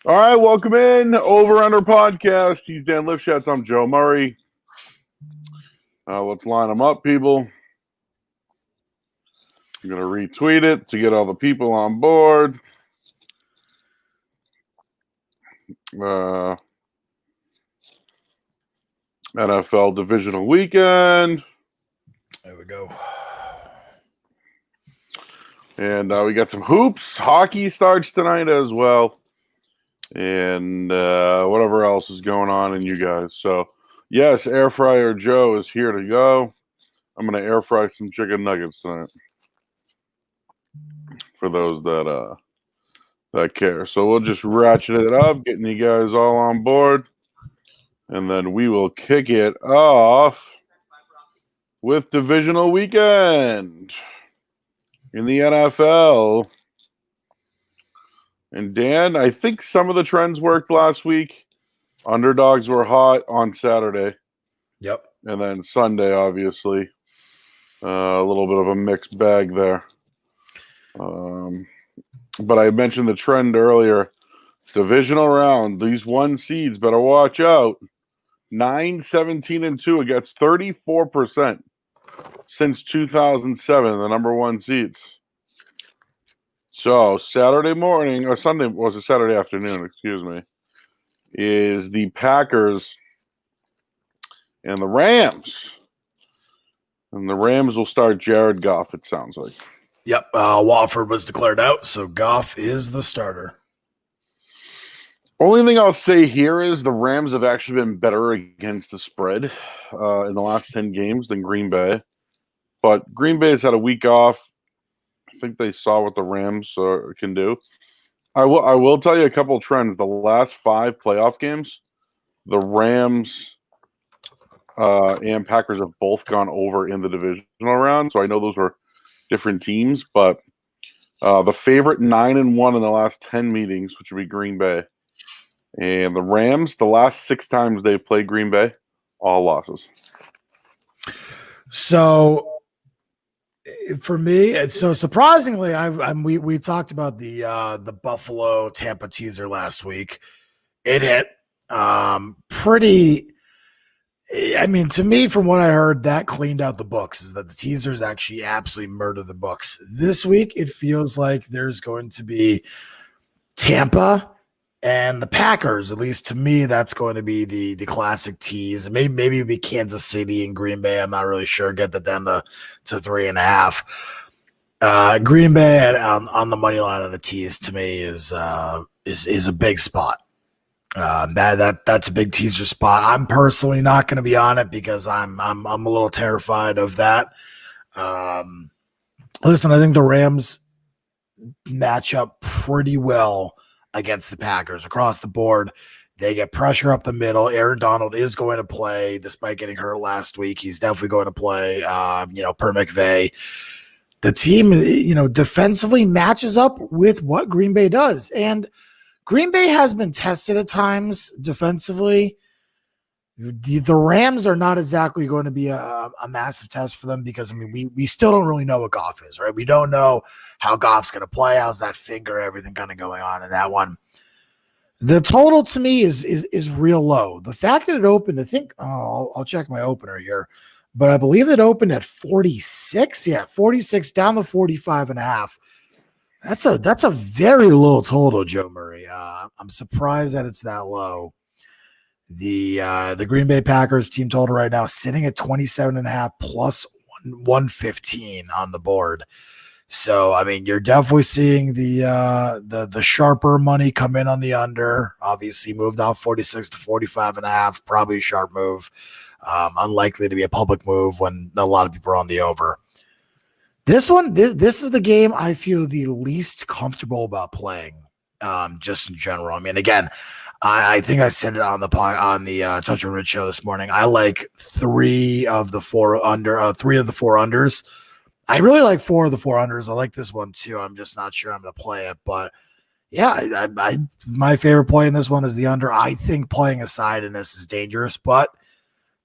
All right, welcome in Over Under Podcast. He's Dan Lifshatz. I'm Joe Murray. Let's line them up, people. I'm going to retweet it to get all the people on board. NFL Divisional Weekend. There we go. And we got some hoops. Hockey starts tonight as well. And whatever else is going on in you guys. So, yes, Air Fryer Joe is here to go. I'm going to air fry some chicken nuggets tonight for those that care. So we'll just ratchet it up, getting you guys all on board. And then we will kick it off with Divisional Weekend in the NFL. And Dan, I think some of the trends worked last week. Underdogs were hot on Saturday. Yep. And then Sunday, obviously. A little bit of a mixed bag there. But I mentioned the trend earlier. Divisional round. These one seeds better watch out. 9-17-2 against 34% since 2007, the number one seeds. So Saturday morning, or Sunday, was it Saturday afternoon, excuse me, is the Packers and the Rams. And the Rams will start Jared Goff, it sounds like. Yep. Wofford was declared out, so Goff is the starter. Only thing I'll say here is the Rams have actually been better against the spread in the last 10 games than Green Bay. But Green Bay has had a week off. I think they saw what the Rams can do. I will tell you a couple of trends. The last 5 playoff games, the Rams and Packers have both gone over in the divisional round. So I know those were different teams, but the favorite 9-1 in the last 10 meetings, which would be Green Bay. And the Rams, the last 6 times they've played Green Bay, all losses. So for me, so surprisingly, we talked about the Buffalo Tampa teaser last week. It hit pretty. I mean, to me, from what I heard, that cleaned out the books. Is that the teasers actually absolutely murder the books this week? It feels like there's going to be Tampa and the Packers. At least to me, that's going to be the classic tease. Maybe it'd be Kansas City and Green Bay. I'm not really sure. Get that down to 3.5. Green Bay on the money line of the tease to me is a big spot. That's a big teaser spot. I'm personally not going to be on it because I'm a little terrified of that. Listen, I think the Rams match up pretty well against the Packers across the board. They get pressure up the middle. Aaron Donald is going to play despite getting hurt last week. He's definitely going to play, per McVay. The team, defensively matches up with what Green Bay does. And Green Bay has been tested at times defensively. The Rams are not exactly going to be a massive test for them because, we still don't really know what Goff is, right? We don't know how Goff's going to play. How's that finger, everything kind of going on in that one. The total to me is real low. The fact that it opened, I think, I'll check my opener here, but I believe it opened at 46. Yeah, 46 down to 45.5. That's a very low total, Joe Murray. I'm surprised that it's that low. The Green Bay Packers team total right now sitting at 27.5 plus 115 on the board. So you're definitely seeing the sharper money come in on the under. Obviously moved off 46 to 45.5. Probably a sharp move. Unlikely to be a public move when a lot of people are on the over. This one, this is the game I feel the least comfortable about playing, just in general. Again, I think I said it on the Touch and Rich show this morning. I like 3 of the 4 unders. I really like 4 of the 4 unders. I like this one too. I'm just not sure I'm going to play it, but yeah, my favorite play in this one is the under. I think playing a side in this is dangerous, but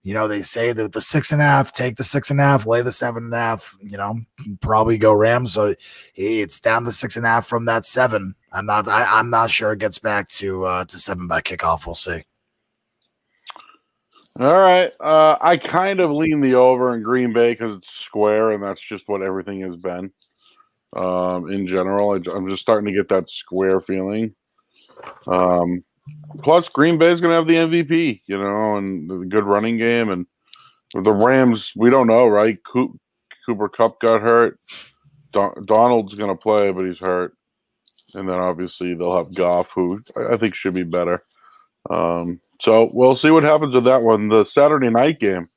They say that the 6.5, take the 6.5, lay the 7.5. Probably go Rams. So it's down to 6.5 from that 7. I'm not sure it gets back to 7 by kickoff. We'll see. All right. I kind of lean the over in Green Bay because it's square, and that's just what everything has been. In general, I'm just starting to get that square feeling. Plus, Green Bay is going to have the MVP, and the good running game. And the Rams, we don't know, right? Cooper Kupp got hurt. Donald's going to play, but he's hurt. And then obviously they'll have Goff, who I think should be better. So we'll see what happens with that one. The Saturday night game,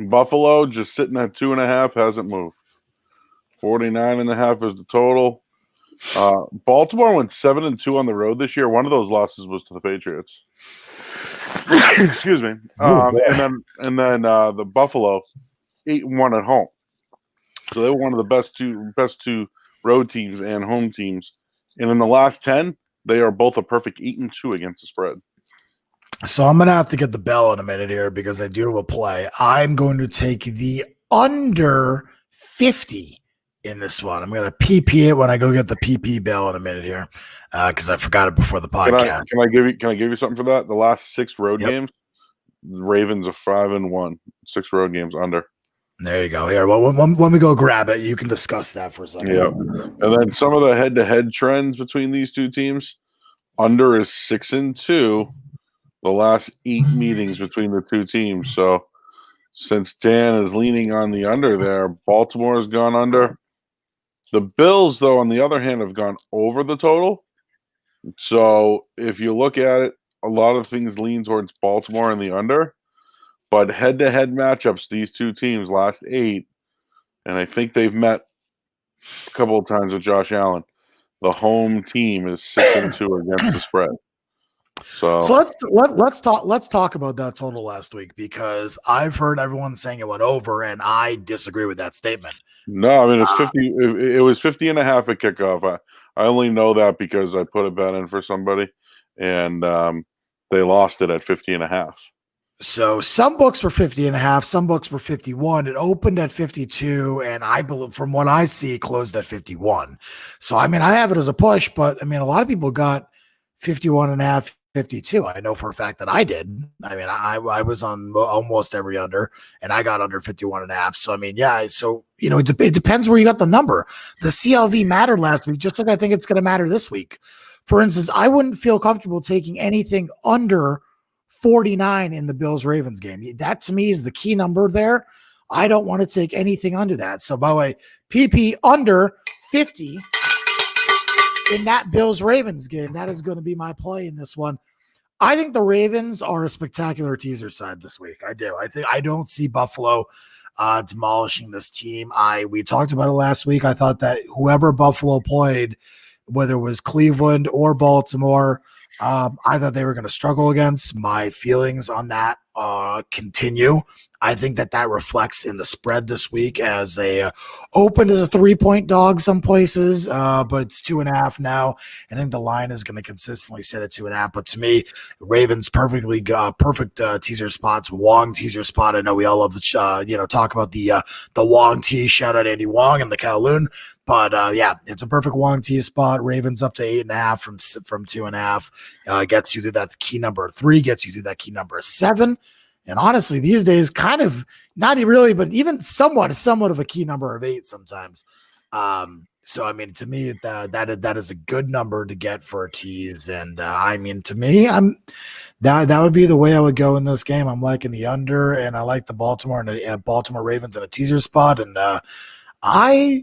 Buffalo just sitting at 2.5, hasn't moved. 49.5 is the total. Baltimore went 7-2 on the road this year. One of those losses was to the Patriots. Excuse me. And then the Buffalo 8-1 at home. So they were one of the best two road teams and home teams. And in the last 10, they are both a perfect 8-2 against the spread. So I'm going to have to get the bell in a minute here because I do have a play. I'm going to take the under 50 in this one. I'm going to PP it when I go get the PP bell in a minute here because I forgot it before the podcast. Can I give you something for that? The last 6 road games, the Ravens are 5-1. 6 road games under. There you go. Here, when we go grab it, you can discuss that for a second. Yeah, and then some of the head-to-head trends between these two teams. Under is 6-2. The last 8 meetings between the two teams. So since Dan is leaning on the under there, Baltimore has gone under. The Bills, though, on the other hand, have gone over the total. So if you look at it, a lot of things lean towards Baltimore and the under. But head-to-head matchups, these two teams, last 8, and I think they've met a couple of times with Josh Allen. The home team is 6-2 against the spread. So let's talk about that total last week because I've heard everyone saying it went over, and I disagree with that statement. No, I mean it's 50. It was 50.5 at kickoff. I only know that because I put a bet in for somebody, and they lost it at 50.5. So some books were 50.5, some books were 51. It opened at 52, and I believe, from what I see, it closed at 51. So I mean, I have it as a push, but I mean, a lot of people got 51.5. 52. I know for a fact that I did. I mean, I was on almost every under, and I got under 51.5. So I mean, yeah. So it depends where you got the number. The CLV mattered last week, just like I think it's going to matter this week. For instance, I wouldn't feel comfortable taking anything under 49 in the Bills Ravens game. That to me is the key number there. I don't want to take anything under that. So by the way, PP under 50. In that Bills Ravens game, that is going to be my play in this one. I think the Ravens are a spectacular teaser side this week. I do. I don't see Buffalo demolishing this team. We talked about it last week. I thought that whoever Buffalo played, whether it was Cleveland or Baltimore, I thought they were going to struggle against. My feelings on that continue. I think that reflects in the spread this week as they opened as a 3-point dog some places, but it's 2.5 now. I think the line is going to consistently sit at 2.5. But to me, Ravens perfect teaser spots. Wong teaser spot. I know we all love the talk about the Wong tee. Shout out Andy Wong and the Kowloon. But yeah, it's a perfect Wong tee spot. Ravens up to 8.5 from 2.5. Gets you to that key number 3. Gets you to that key number 7. And honestly, these days, kind of not really, but even somewhat of a key number of 8 sometimes. So I mean, to me, that is a good number to get for a tease. And I mean, to me, that would be the way I would go in this game. I'm liking the under, and I like the Baltimore Ravens in a teaser spot. And I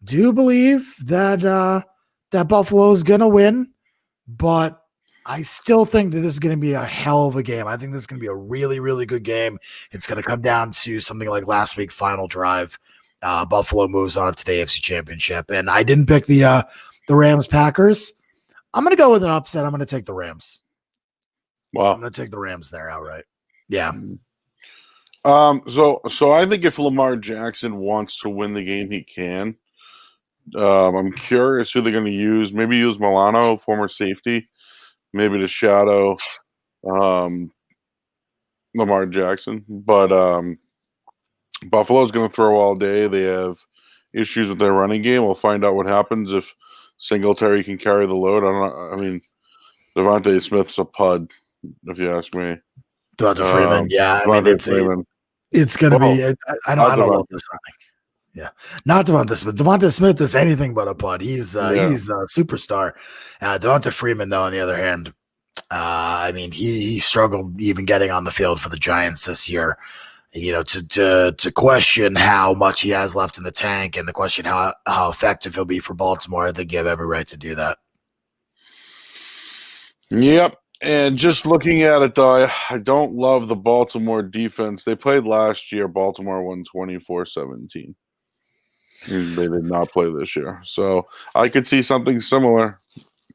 do believe that Buffalo is going to win, but I still think that this is going to be a hell of a game. I think this is going to be a really, really good game. It's going to come down to something like last week, final drive. Buffalo moves on to the AFC Championship. And I didn't pick the Rams-Packers. I'm going to go with an upset. I'm going to take the Rams. Wow. I'm going to take the Rams there outright. Yeah. So I think if Lamar Jackson wants to win the game, he can. I'm curious who they're going to use. Maybe use Milano, former safety. Maybe to shadow Lamar Jackson. But Buffalo's going to throw all day. They have issues with their running game. We'll find out what happens if Singletary can carry the load. I don't know. I mean, Devontae Smith's a pud, if you ask me. Devonta Freeman, yeah. I mean, Devontae Freeman. it's going to be. I don't love this signing. Yeah, not Devonta Smith. Devonta Smith is anything but a pud. He's a superstar. Devonta Freeman, though, on the other hand, I mean, he struggled even getting on the field for the Giants this year. You know, to question how much he has left in the tank and to question how effective he'll be for Baltimore, I think you have every right to do that. Yep. And just looking at it, though, I don't love the Baltimore defense. They played last year. Baltimore won 24-17. They did not play this year. So I could see something similar.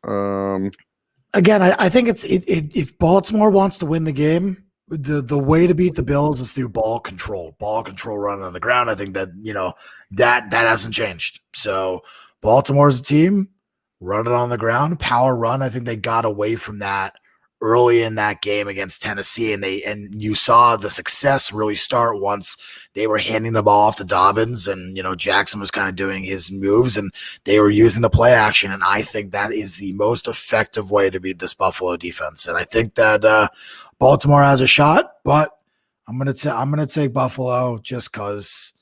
Again, I think if Baltimore wants to win the game, the way to beat the Bills is through ball control running on the ground. I think that, that hasn't changed. So Baltimore's a team, run it on the ground, power run. I think they got away from that early in that game against Tennessee, and you saw the success really start once they were handing the ball off to Dobbins, and Jackson was kind of doing his moves, and they were using the play action. And I think that is the most effective way to beat this Buffalo defense. And I think that Baltimore has a shot, but I'm gonna take Buffalo just because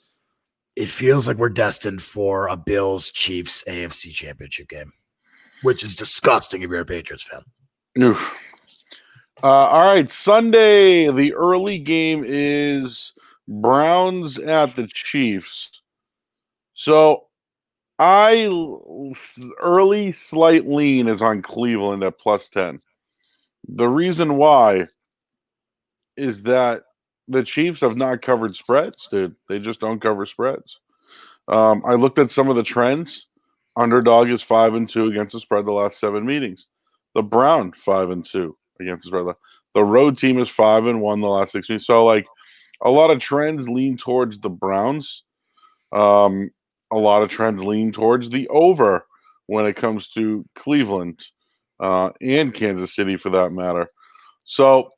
it feels like we're destined for a Bills Chiefs AFC Championship game, which is disgusting if you're a Patriots fan. Oof. All right, Sunday, the early game is Browns at the Chiefs. So early slight lean is on Cleveland at +10. The reason why is that the Chiefs have not covered spreads, dude. They just don't cover spreads. I looked at some of the trends. Underdog is 5-2 against the spread the last 7 meetings. The Brown 5-2 against the spread. The road team is 5-1 the last 6 meetings. So a lot of trends lean towards the Browns. A lot of trends lean towards the over when it comes to Cleveland and Kansas City, for that matter. So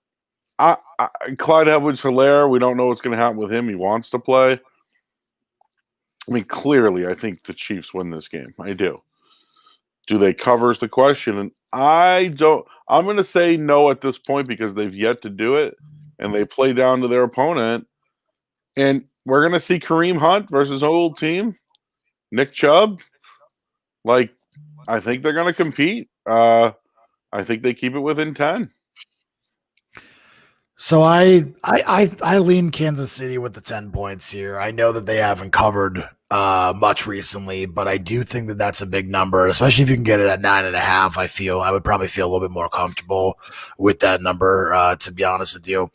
Clyde Edwards-Helaire, we don't know what's going to happen with him. He wants to play. I mean, clearly, I think the Chiefs win this game. I do. Do they cover is the question? And I don't. I'm going to say no at this point because they've yet to do it, and they play down to their opponent. And we're going to see Kareem Hunt versus old team, Nick Chubb. I think they're going to compete. I think they keep it within 10. So I lean Kansas City with the 10 points here. I know that they haven't covered much recently, but I do think that that's a big number, especially if you can get it at 9.5. I would probably feel a little bit more comfortable with that number, to be honest with you.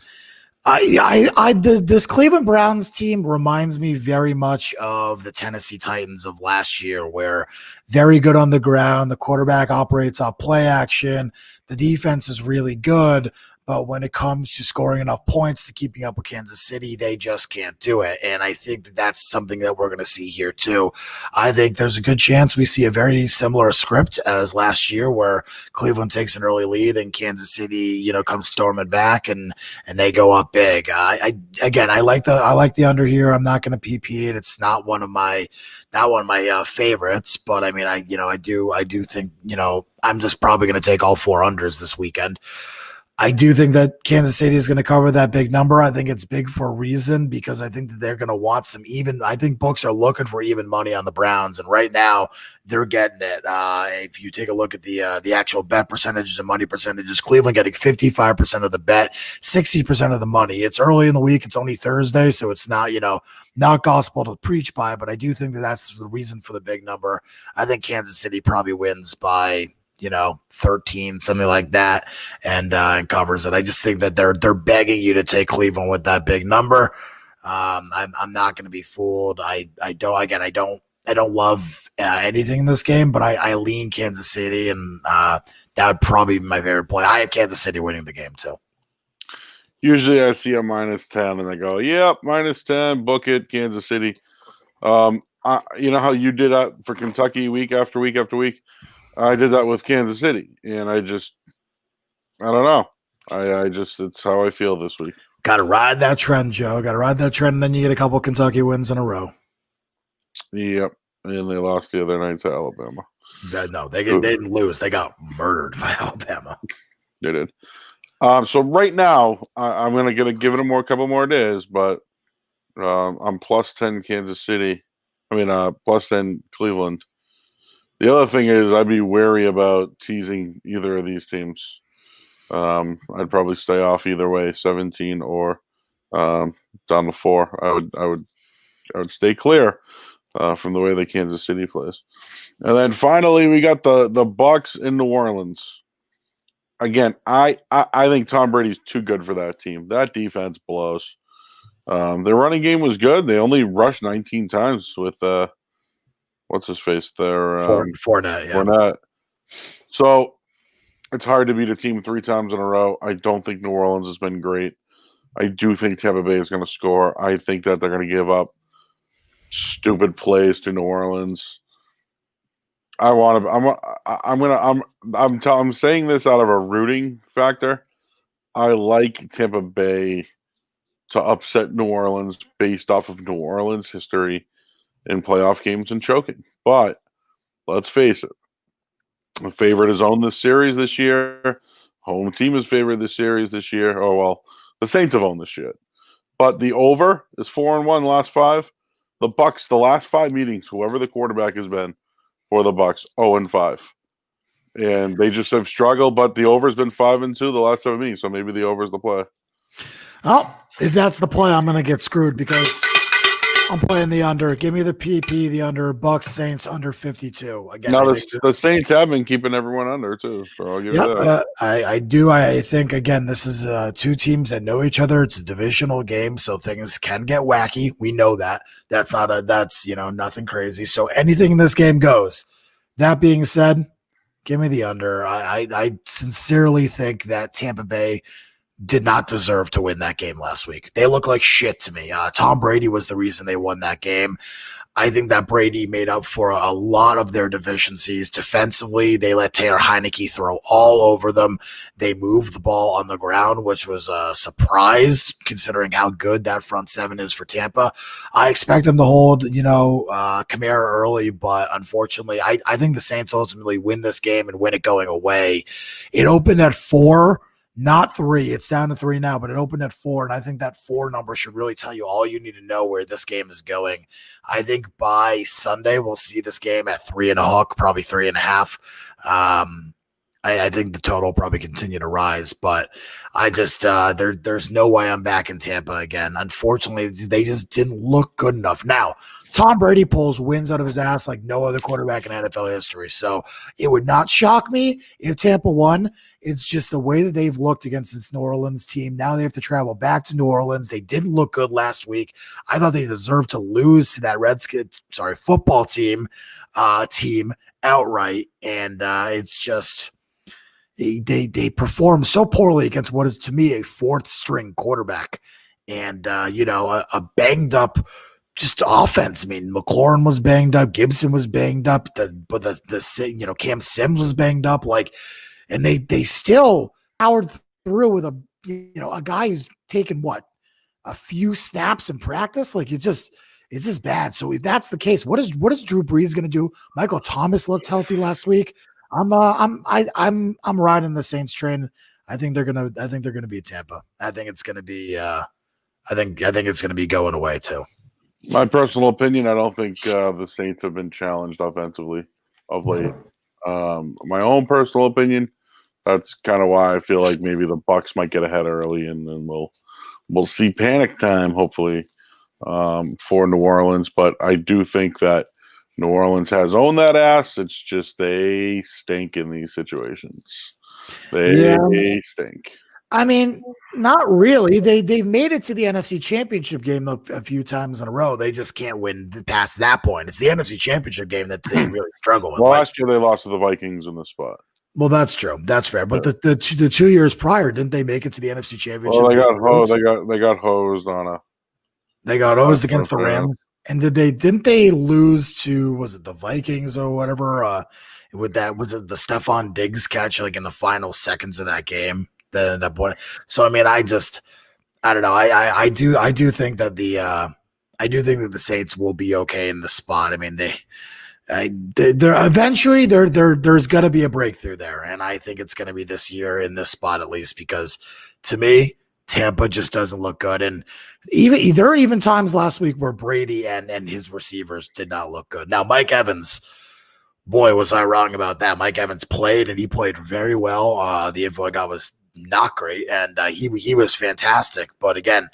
This Cleveland Browns team reminds me very much of the Tennessee Titans of last year, where very good on the ground. The quarterback operates off play action. The defense is really good. But when it comes to scoring enough points to keeping up with Kansas City, they just can't do it. And I think that that's something that we're going to see here too. I think there's a good chance we see a very similar script as last year, where Cleveland takes an early lead and Kansas City, comes storming back and they go up big. I like the under here. I'm not going to PP it. It's not one of my favorites, but I mean, I do think, I'm just probably going to take all 4 unders this weekend. I do think that Kansas City is going to cover that big number. I think it's big for a reason, because I think that they're going to want some even. I think books are looking for even money on the Browns, and right now they're getting it. If you take a look at the actual bet percentages and money percentages, Cleveland getting 55% of the bet, 60% of the money. It's early in the week. It's only Thursday, so it's not not gospel to preach by. But I do think that that's the reason for the big number. I think Kansas City probably wins by 13, something like that, and covers it. I just think that they're begging you to take Cleveland with that big number. I'm not going to be fooled. I don't love anything in this game, but I lean Kansas City, and that would probably be my favorite play. I have Kansas City winning the game too. Usually I see a -10 and I go, yep, -10, book it, Kansas City. You know how you did that for Kentucky week after week after week? I did that with Kansas City, and I don't know. It's how I feel this week. Got to ride that trend, Joe. Got to ride that trend, and then you get a couple Kentucky wins in a row. Yep. And they lost the other night to Alabama. No, they didn't lose. They got murdered by Alabama. They did. So right now, I'm going to give it a couple more days, but I'm plus 10 Kansas City. Plus 10 Cleveland. The other thing is I'd be wary about teasing either of these teams. I'd probably stay off either way, 17 or down to 4. I would stay clear from the way that Kansas City plays. And then finally, we got the Bucks in New Orleans. Again, I think Tom Brady's too good for that team. That defense blows. Their running game was good. They only rushed 19 times with what's his face there, Fournette. Yeah. Fournette. So it's hard to beat a team 3 times in a row. I don't think New Orleans has been great. I do think Tampa Bay is going to score. I think that they're going to give up stupid plays to New Orleans. I'm saying this out of a rooting factor. I like Tampa Bay to upset New Orleans based off of New Orleans history in playoff games and choking. But let's face it, the favorite is owned this series this year. Home team is favored this series this year. Oh, well, the Saints have owned this shit. But the over is 4-1 last 5. The Bucks, the last 5 meetings, whoever the quarterback has been for the Bucks, 0-5. And they just have struggled, but the over has been 5-2 the last 7 meetings, so maybe the over is the play. Oh, if that's the play, I'm going to get screwed because I'm playing the under. Give me the PP, the under. Bucks, Saints, under 52. Again, now, the Saints have been keeping everyone under, too, so I'll give you that. I do. I think, again, this is 2 teams that know each other. It's a divisional game, so things can get wacky. We know that. That's nothing crazy. So anything in this game goes. That being said, give me the under. I sincerely think that Tampa Bay did not deserve to win that game last week. They look like shit to me. Tom Brady was the reason they won that game. I think that Brady made up for a lot of their deficiencies. Defensively, they let Taylor Heineke throw all over them. They moved the ball on the ground, which was a surprise considering how good that front 7 is for Tampa. I expect them to hold, Kamara early, but unfortunately, I think the Saints ultimately win this game and win it going away. It opened at 4. Not 3. It's down to 3 now, but it opened at 4, and I think that 4 number should really tell you all you need to know where this game is going. I think by Sunday we'll see this game at 3 and a hook, probably 3.5. I think the total will probably continue to rise, but I just there's no way I'm back in Tampa again. Unfortunately, they just didn't look good enough. Now, Tom Brady pulls wins out of his ass like no other quarterback in NFL history. So it would not shock me if Tampa won. It's just the way that they've looked against this New Orleans team. Now they have to travel back to New Orleans. They didn't look good last week. I thought they deserved to lose to that football team outright. And it's just they perform so poorly against what is to me a 4th string quarterback. And a banged up just offense. I mean, McLaurin was banged up, Gibson was banged up, Cam Sims was banged up, and they still powered through with a guy who's taken a few snaps in practice. It's just bad. So if that's the case, what is Drew Brees going to do? Michael Thomas looked healthy last week. I'm riding the Saints train. I think they're gonna beat Tampa. I think it's gonna be I think it's gonna be going away too. My personal opinion, I don't think the Saints have been challenged offensively of late. My own personal opinion, that's kind of why I feel like maybe the Bucks might get ahead early, and then we'll see panic time hopefully for New Orleans. But I do think that New Orleans has owned that ass. It's just they stink in these situations. They stink. I mean, not really. They've made it to the NFC Championship game a few times in a row. They just can't win past that point. It's the NFC Championship game that they really struggle with. Well, last year they lost to the Vikings in the spot. Well, that's true. That's fair. But the 2 years prior, didn't they make it to the NFC Championship? Well, they got hosed on a. They got hosed against the Rams. And didn't they lose to, was it the Vikings or whatever? Was it the Stephon Diggs catch in the final seconds of that game that ended up winning? So I mean, I don't know. I do think that the Saints will be okay in the spot. I mean, they're eventually there's going to be a breakthrough there, and I think it's going to be this year in this spot at least, because to me Tampa just doesn't look good, and even there are even times last week where Brady and his receivers did not look good. Now Mike Evans, boy, was I wrong about that. Mike Evans played, and he played very well. The info I got was not great, and he was fantastic. But again,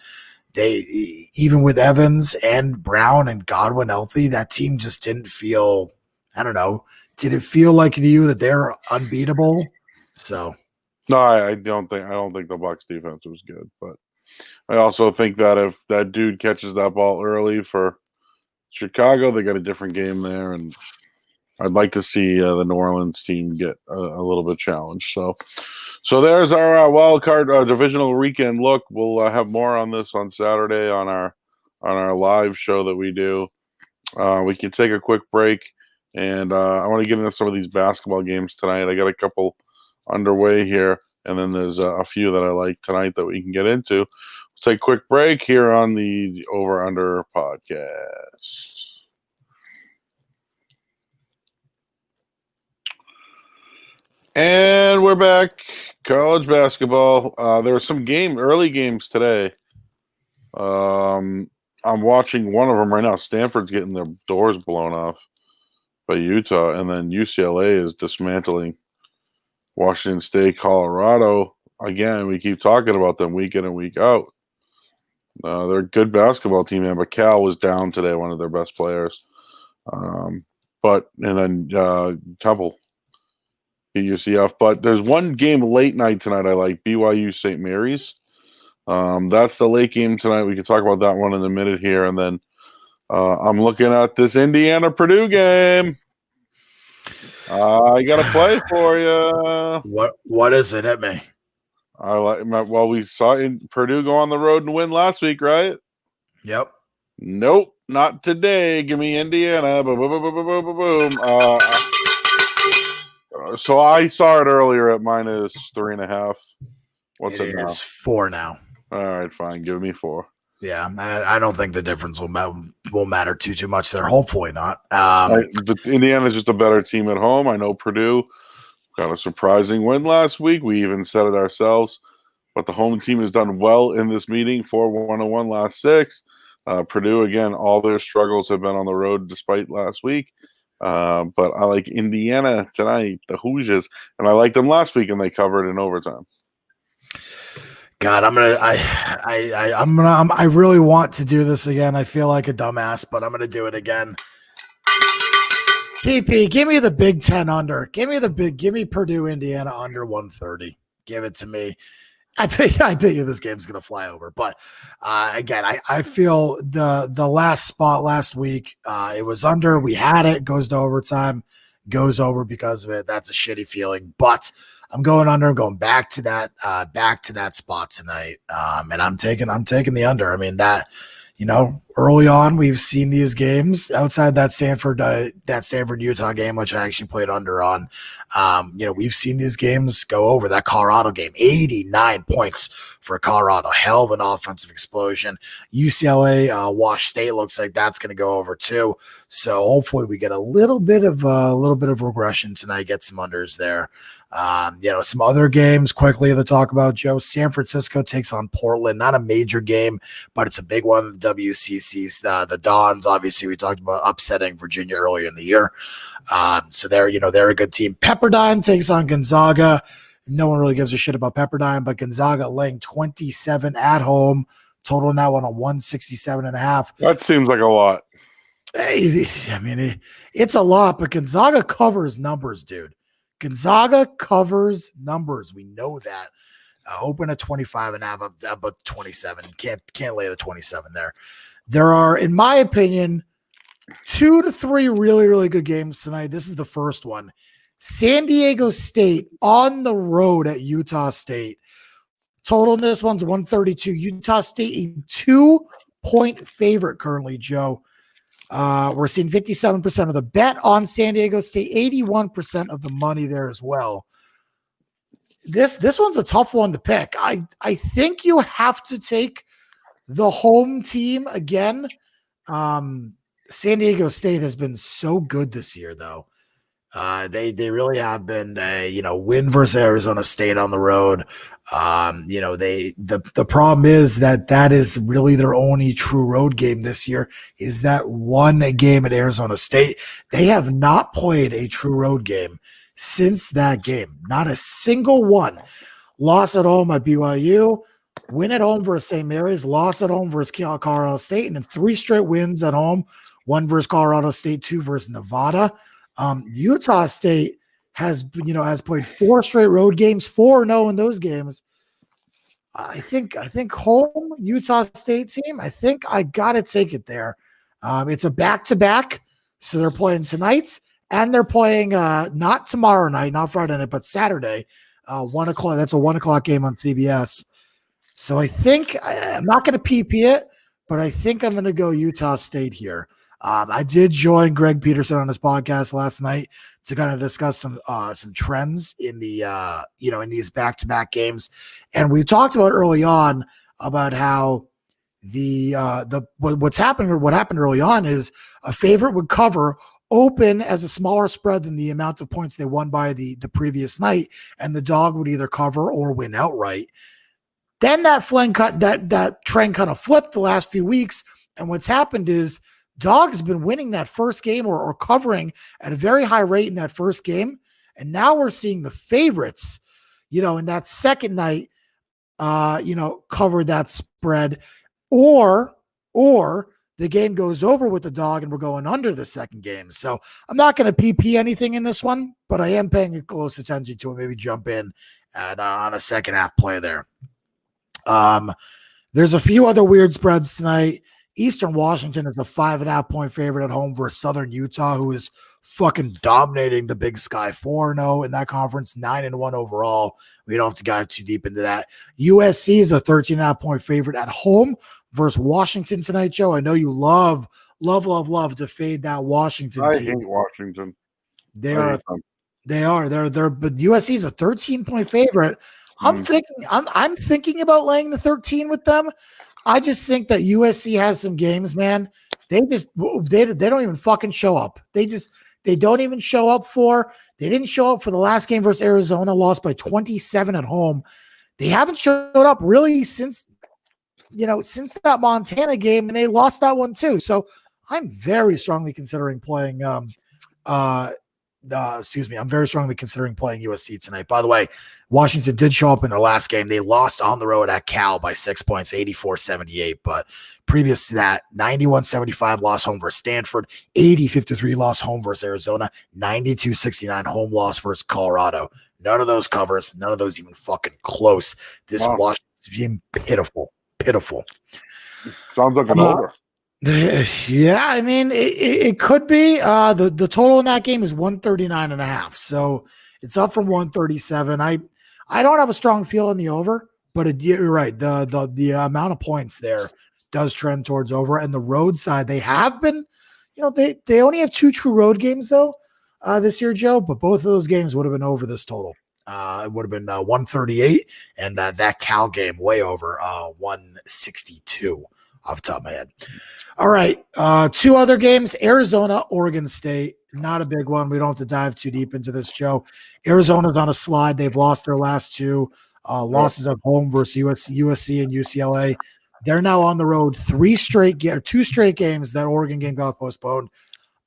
they even with Evans and Brown and Godwin healthy, that team just didn't feel. I don't know. Did it feel like to you that they're unbeatable? So No, I don't think the Bucs defense was good, but I also think that if that dude catches that ball early for Chicago, they got a different game there, and I'd like to see the New Orleans team get a little bit challenged. So there's our wild card divisional weekend look. We'll have more on this on Saturday on our live show that we do. We can take a quick break, and I want to get into some of these basketball games tonight. I got a couple underway here, and then there's a few that I like tonight that we can get into. We'll take a quick break here on the Over Under podcast. And we're back. College basketball. There were some early games today. I'm watching one of them right now. Stanford's getting their doors blown off by Utah, and then UCLA is dismantling Washington State, Colorado. Again, we keep talking about them week in and week out. They're a good basketball team, man, but Cal was down today, one of their best players. And then Temple beat UCF. But there's one game late night tonight I like, BYU St. Mary's. That's the late game tonight. We can talk about that one in a minute here. And then I'm looking at this Indiana Purdue game. I got to play for you. What is it? Hit me. Well, we saw Purdue go on the road and win last week, right? Yep. Nope, not today. Give me Indiana. Boom, boom, boom, boom, boom, boom, boom. So I saw it earlier at -3.5. What's it now? It's 4 now. All right, fine. Give me 4. Yeah, I don't think the difference will matter too much there. Hopefully not. But Indiana's just a better team at home. I know Purdue got a surprising win last week. We even said it ourselves. But the home team has done well in this meeting. 4-1-1 last 6. Purdue, again, all their struggles have been on the road despite last week. But I like Indiana tonight, the Hoosiers, and I liked them last week, and they covered in overtime. God, I really want to do this again. I feel like a dumbass, but I'm gonna do it again. PP, give me the Big Ten under. Give me Purdue, Indiana under 130. Give it to me. I bet you this game's gonna fly over. But again, I feel the last spot last week, it was under. We had it. Goes to overtime. Goes over because of it. That's a shitty feeling. But I'm going under. I'm going back to that spot tonight. And I'm taking the under. I mean that. Early on, we've seen these games outside that Stanford Utah game, which I actually played under on. We've seen these games go over. That Colorado game, 89 points for Colorado, hell of an offensive explosion. UCLA, Wash State looks like that's going to go over too. So hopefully we get a little bit of regression tonight. Get some unders there. Some other games quickly to talk about, Joe. San Francisco takes on Portland. Not a major game, but it's a big one. The WCC's, the Dons, obviously, we talked about upsetting Virginia earlier in the year. So they're a good team. Pepperdine takes on Gonzaga. No one really gives a shit about Pepperdine, but Gonzaga laying 27 at home. Total now on a 167.5. That seems like a lot. I mean, it's a lot, but Gonzaga covers numbers, dude. Gonzaga covers numbers. We know that. Open at 25.5, but 27. Can't lay the 27 there. There are, in my opinion, 2 to 3 really, really good games tonight. This is the first one. San Diego State on the road at Utah State. Total in this one's 132. Utah State, a 2-point favorite currently, Joe. We're seeing 57% of the bet on San Diego State, 81% of the money there as well. This one's a tough one to pick. I think you have to take the home team again. San Diego State has been so good this year, though. They really have been win versus Arizona State on the road. The problem is that is really their only true road game this year is that one game at Arizona State. They have not played a true road game since that game. Not a single one. Loss at home at BYU, win at home versus St. Mary's, loss at home versus Colorado State, and then 3 straight wins at home, 1 versus Colorado State, 2 versus Nevada. Utah State has played 4 straight road games, 4-0 in those games. I think home Utah State team. I think I gotta take it there. It's a back-to-back, so they're playing tonight and they're playing not tomorrow night, not Friday night, but Saturday, 1 o'clock. That's a 1 o'clock game on CBS. So I think I'm not going to PP it, but I think I'm going to go Utah State here. I did join Greg Peterson on his podcast last night to kind of discuss some trends in the in these back-to-back games, and we talked about early on about how what happened early on is a favorite would cover open as a smaller spread than the amount of points they won by the previous night, and the dog would either cover or win outright. Then that trend kind of flipped the last few weeks, and what's happened is dog's been winning that first game or covering at a very high rate in that first game, and now we're seeing the favorites, in that second night, cover that spread, or the game goes over with the dog and we're going under the second game. So I'm not going to PP anything in this one, but I am paying close attention to it. Maybe jump in on a second half play there. There's a few other weird spreads tonight. Eastern Washington is a 5.5 point favorite at home versus Southern Utah, who is fucking dominating the Big Sky. 4-0 in that conference, 9-1 overall. We don't have to dive too deep into that. USC is a 13.5 point favorite at home versus Washington tonight, Joe. I know you love to fade that Washington team. I hate Washington. They are. But USC is a 13 point favorite. I'm thinking about laying the 13 with them. I just think that USC has some games, man. They don't even fucking show up. They don't even show up they didn't show up for the last game versus Arizona, lost by 27 at home. They haven't showed up really since that Montana game, and they lost that one too. So I'm very strongly considering playing I'm very strongly considering playing USC tonight. By the way, Washington did show up in their last game. They lost on the road at Cal by 6 points, 84-78. But previous to that, 91-75 loss home versus Stanford, 80-53 loss home versus Arizona, 92-69 home loss versus Colorado. None of those covers, none of those even fucking close. This Washington team, pitiful. Sounds like an over. Yeah, I mean, it could be. The total in that game is 139.5, so it's up from 137. I don't have a strong feel in the over, but you're right. The amount of points there does trend towards over. And the road side, they have been, they only have 2 true road games though this year, Joe. But both of those games would have been over this total. It would have been 138, and that Cal game way over 162 off the top of my head. All right. 2 other games, Arizona, Oregon State. Not a big one. We don't have to dive too deep into this, Joe. Arizona's on a slide. They've lost their last 2 losses at home versus USC and UCLA. They're now on the road 2 straight games. That Oregon game got postponed.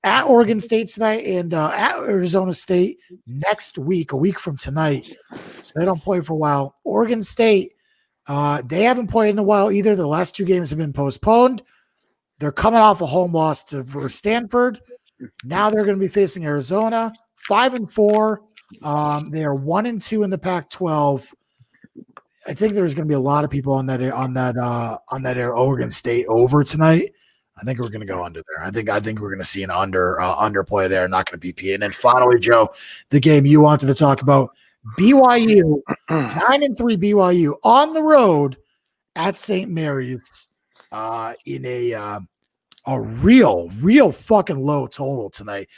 At Oregon State tonight and at Arizona State next week, a week from tonight. So they don't play for a while. Oregon State, they haven't played in a while either. The last 2 games have been postponed. They're coming off a home loss for Stanford. Now they're going to be facing Arizona, 5-4. They are 1-2 in the Pac-12. I think there's going to be a lot of people on that Oregon State over tonight. I think we're going to go under there. I think we're going to see an underplay there. Not going to BP. And then finally, Joe, the game you wanted to talk about, BYU, 9-3 BYU on the road at St. Mary's. In a real fucking low total tonight.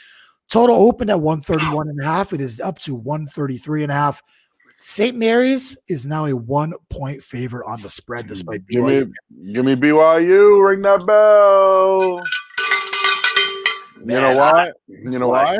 Total opened at 131.5. It is up to 133.5. St. Mary's is now a 1-point favorite on the spread despite Give BYU. give me BYU. Ring that bell. Man, You know why? You know why?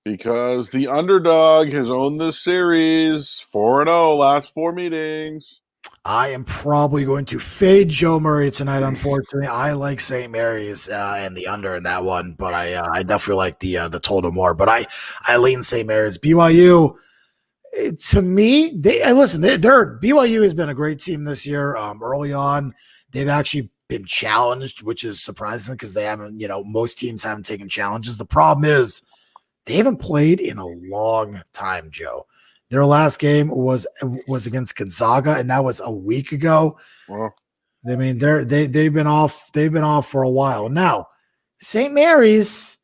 Because the underdog has owned this series 4-0 last 4 meetings. I am probably going to fade Joe Murray tonight. Unfortunately, I like St. Mary's and the under in that one, but I definitely like the total more. But I lean St. Mary's. BYU, to me, BYU has been a great team this year. Early on, they've actually been challenged, which is surprising because they haven't. Most teams haven't taken challenges. The problem is they haven't played in a long time, Joe. Their last game was against Gonzaga, and that was a week ago. Well, I mean, they've been off. They've been off for a while now. St. Mary's,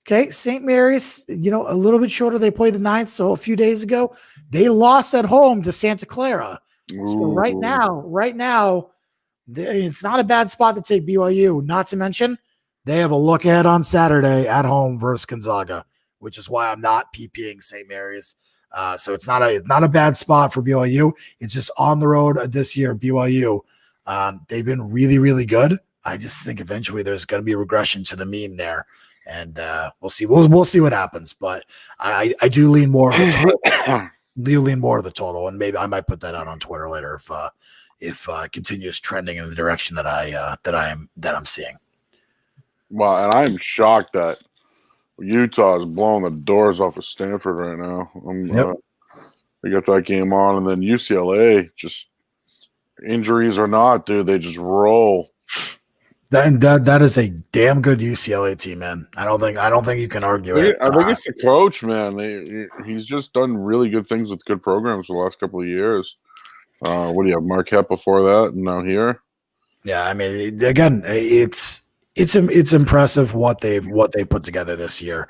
okay, St. Mary's. A little bit shorter. They played the 9th, so a few days ago they lost at home to Santa Clara. So right now, it's not a bad spot to take BYU. Not to mention, they have a look ahead on Saturday at home versus Gonzaga, which is why I'm not PPing St. Mary's. So it's not a bad spot for BYU. It's just on the road this year. BYU, they've been really, really good. I just think eventually there's going to be a regression to the mean there, and we'll see. We'll see what happens. But I do lean more. Lean more of the total, and maybe I might put that out on Twitter later if it continues trending in the direction that I'm seeing. Well, and I'm shocked that Utah is blowing the doors off of Stanford right now. They got that game on, and then UCLA, just injuries or not, dude, they just roll. That is a damn good UCLA team, man. I don't think you can argue it. I think it's the coach, man. He's just done really good things with good programs the last couple of years. What do you have, Marquette before that, and now here? Yeah, I mean, again, it's impressive what they've put together this year.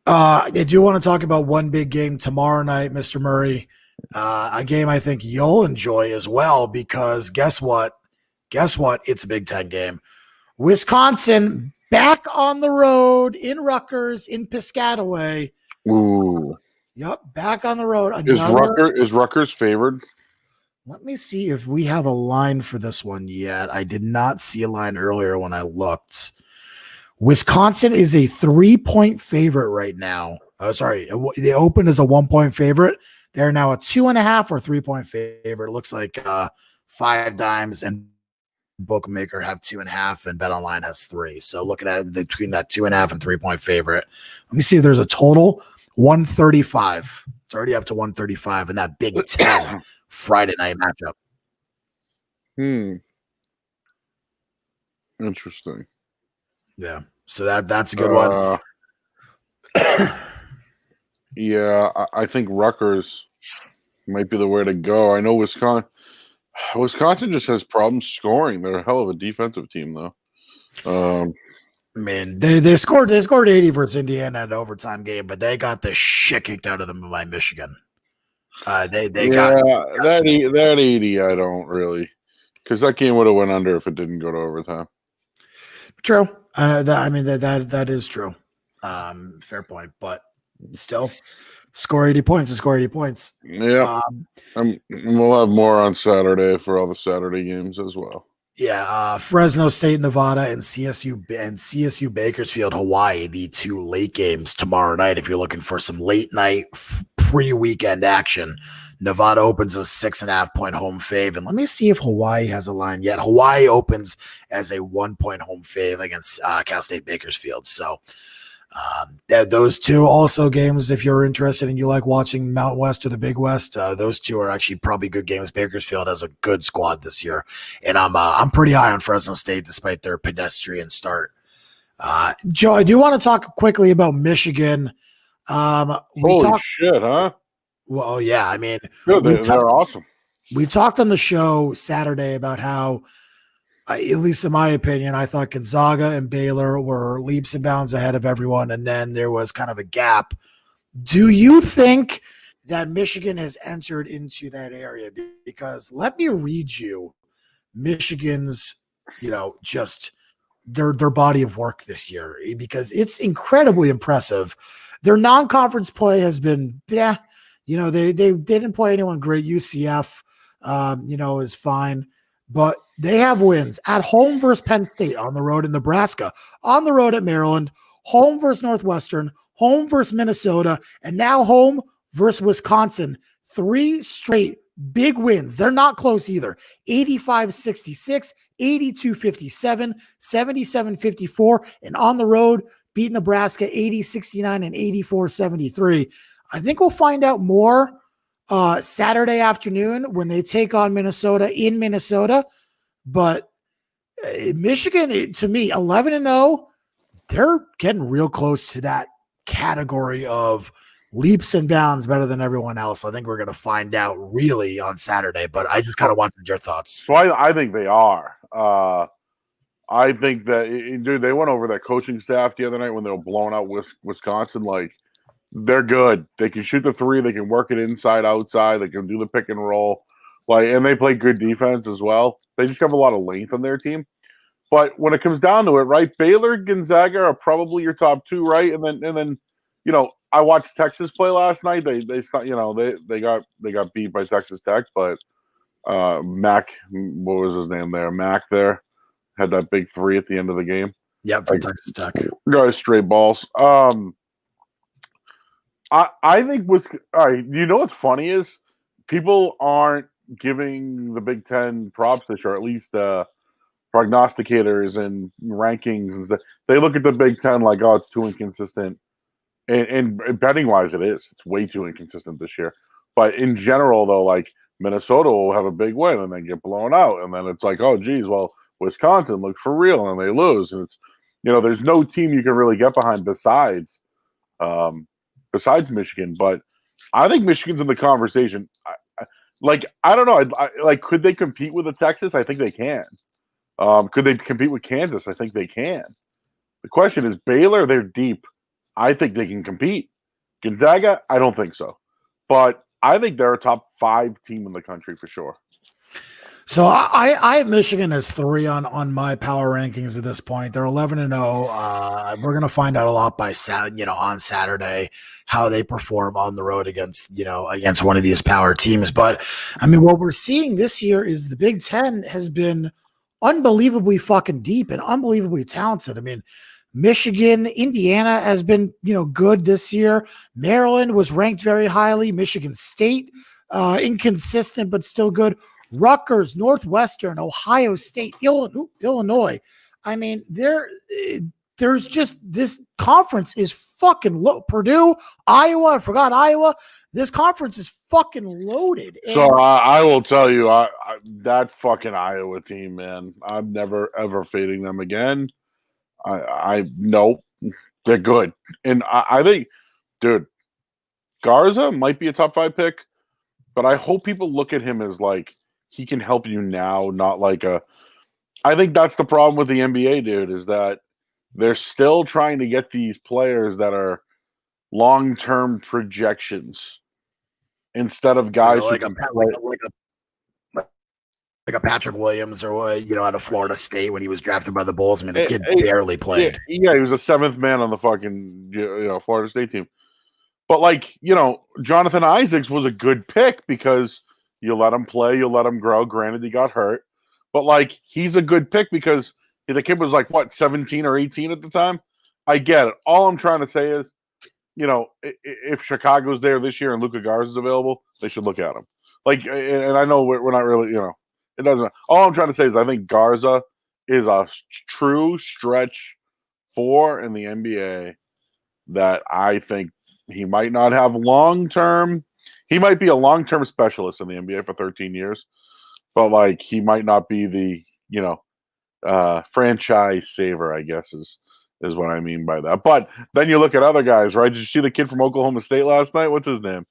I do want to talk about one big game tomorrow night, Mr. Murray. A game I think you'll enjoy as well because guess what? It's a Big Ten game. Wisconsin back on the road in Rutgers in Piscataway. Ooh. Yep, back on the road. Is Rutgers favored? Let me see if we have a line for this one yet. I did not see a line earlier when I looked. Wisconsin is a 3-point favorite right now. Oh, sorry. They opened as a 1-point favorite. They're now a 2.5 or 3-point favorite. It looks like 5 Dimes and Bookmaker have 2.5 and BetOnline has 3. So looking at between that 2.5 and 3-point favorite. Let me see if there's a total. 135. It's already up to 135 in that Big Ten Friday night matchup. Interesting. Yeah. So that's a good one. Yeah, I think Rutgers might be the way to go. I know Wisconsin just has problems scoring. They're a hell of a defensive team, though. Man, they scored 80 versus Indiana in an overtime game, but they got the shit kicked out of them by Michigan. Got that 80. I don't really, because that game would have went under if it didn't go to overtime. True. That is true. Fair point, but still, score 80 points. Score 80 points. Yeah. We'll have more on Saturday for all the Saturday games as well. Yeah, Fresno State, Nevada, and CSU Bakersfield, Hawaii, the 2 late games tomorrow night. If you're looking for some late night pre-weekend action, Nevada opens a 6.5-point home fave. And let me see if Hawaii has a line yet. Hawaii opens as a 1-point home fave against Cal State Bakersfield. So those 2 also games, if you're interested and you like watching Mountain West or the Big West, those 2 are actually probably good games. Bakersfield has a good squad this year, and I'm pretty high on Fresno State despite their pedestrian start. Joe, I do want to talk quickly about Michigan. Holy shit, huh? Well, yeah, I mean, they're awesome. We talked on the show Saturday about how, at least in my opinion, I thought Gonzaga and Baylor were leaps and bounds ahead of everyone, and then there was kind of a gap. Do you think that Michigan has entered into that area? Because let me read you Michigan's, just their body of work this year, because it's incredibly impressive. Their non-conference play has been, They didn't play anyone great. UCF, is fine, but they have wins at home versus Penn State, on the road in Nebraska, on the road at Maryland, home versus Northwestern, home versus Minnesota, and now home versus Wisconsin. 3 straight big wins. They're not close either. 85-66, 82-57, 77-54, and on the road beat Nebraska 80-69 and 84-73. I think we'll find out more Saturday afternoon when they take on Minnesota in Minnesota. But Michigan, to me, 11-0, they're getting real close to that category of leaps and bounds better than everyone else. I think we're going to find out really on Saturday, but I just kind of wanted your thoughts. So I think they are. I think that, dude, they went over that coaching staff the other night when they were blowing out Wisconsin. Like, they're good. They can shoot the three. They can work it inside, outside. They can do the pick and roll. And they play good defense as well. They just have a lot of length on their team. But when it comes down to it, right, Baylor, Gonzaga are probably your top 2, right? And then, I watched Texas play last night. They got beat by Texas Tech, but Mac, what was his name there? Mac there had that big 3 at the end of the game. Yeah, for Texas Tech. Guys, straight balls. I think what's funny is people aren't giving the Big Ten props this year, at least prognosticators and rankings. And they look at the Big Ten like, oh, it's too inconsistent. And betting wise, it is. It's way too inconsistent this year. But in general, though, like Minnesota will have a big win and then get blown out. And then it's like, oh, geez, well, Wisconsin looks for real and they lose. And it's, there's no team you can really get behind besides Michigan. But I think Michigan's in the conversation. I don't know. Could they compete with the Texas? I think they can. Could they compete with Kansas? I think they can. The question is Baylor, they're deep. I think they can compete. Gonzaga, I don't think so. But I think they're a top 5 team in the country for sure. So I have Michigan as 3 on my power rankings at this point. They're 11-0. We're gonna find out a lot on Saturday how they perform on the road against one of these power teams. But I mean, what we're seeing this year is the Big Ten has been unbelievably fucking deep and unbelievably talented. I mean, Michigan, Indiana has been, good this year. Maryland was ranked very highly. Michigan State, inconsistent, but still good. Rutgers, Northwestern, Ohio State, Illinois. I mean, there's just this conference is fucking low. Purdue, Iowa, I forgot Iowa. This conference is fucking loaded. So I will tell you, that fucking Iowa team, man, I'm never ever fading them again. I know they're good. And I think, dude, Garza might be a top 5 pick, but I hope people look at him as like he can help you now, not like I think that's the problem with the NBA, dude, is that they're still trying to get these players that are long-term projections instead of guys like a Patrick Williams or out of Florida State when he was drafted by the Bulls. I mean, the kid barely played. Yeah, he was a 7th man on the fucking Florida State team. But Jonathan Isaacs was a good pick because you let him play, you let him grow. Granted, he got hurt, but he's a good pick because the kid was 17 or 18 at the time. I get it. All I'm trying to say is, if Chicago's there this year and Luka Garza's available, they should look at him. And I know we're not really, it doesn't. All I'm trying to say is I think Garza is a true stretch 4 in the NBA that I think he might not have long-term. He might be a long-term specialist in the NBA for 13 years, but he might not be the, franchise saver, I guess is what I mean by that. But then you look at other guys, right? Did you see the kid from Oklahoma State last night? What's his name?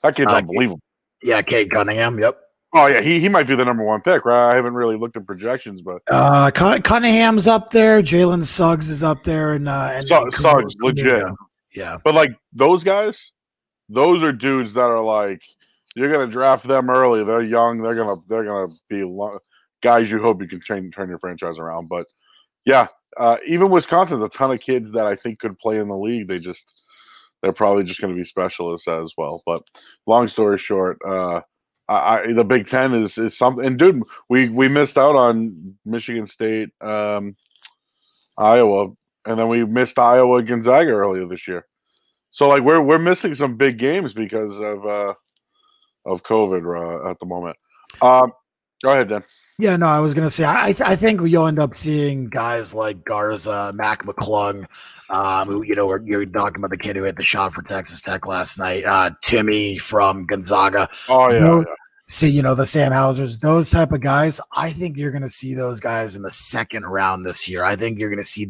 That kid's unbelievable. Yeah, Cade Cunningham. Yep. Oh yeah, he might be the number 1 pick, right? I haven't really looked at projections, but Cunningham's up there. Jalen Suggs is up there, and Suggs legit. Yeah, but those guys, those are dudes that are you're gonna draft them early. They're young. They're gonna be guys you hope you can turn your franchise around. But yeah, even Wisconsin's a ton of kids that I think could play in the league. they're probably just going to be specialists as well. But long story short, the Big Ten is something. And dude, we missed out on Michigan State, Iowa, and then we missed Iowa Gonzaga earlier this year. So like we're missing some big games because of COVID at the moment. Go ahead, Dan. Yeah, no, I was gonna say I think you'll end up seeing guys like Garza, Mac McClung, who you're talking about the kid who hit the shot for Texas Tech last night, Timmy from Gonzaga. Oh yeah, See, the Sam Hausers, those type of guys. I think you're gonna see those guys in the second round this year. I think you're gonna see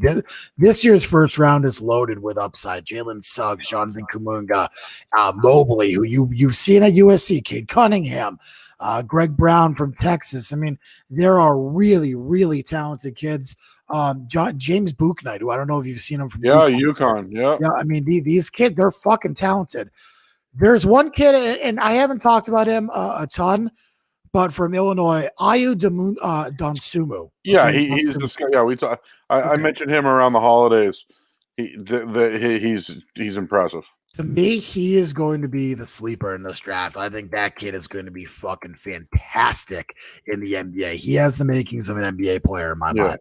this year's first round is loaded with upside. Jalen Suggs, Jonathan Kumunga, Mobley, who you've seen at USC, Cade Cunningham. Greg Brown from Texas. I mean, there are really, really talented kids. James Bouknight, who I don't know if you've seen him from UConn. Yeah. I mean, these kids, they're fucking talented. There's one kid, and I haven't talked about him a ton, but from Illinois, Ayu Donsumu. Yeah, he's this guy. Yeah, we talked. I mentioned him around the holidays. He's impressive. To me, he is going to be the sleeper in this draft. I think that kid is going to be fucking fantastic in the NBA. He has the makings of an NBA player in my mind.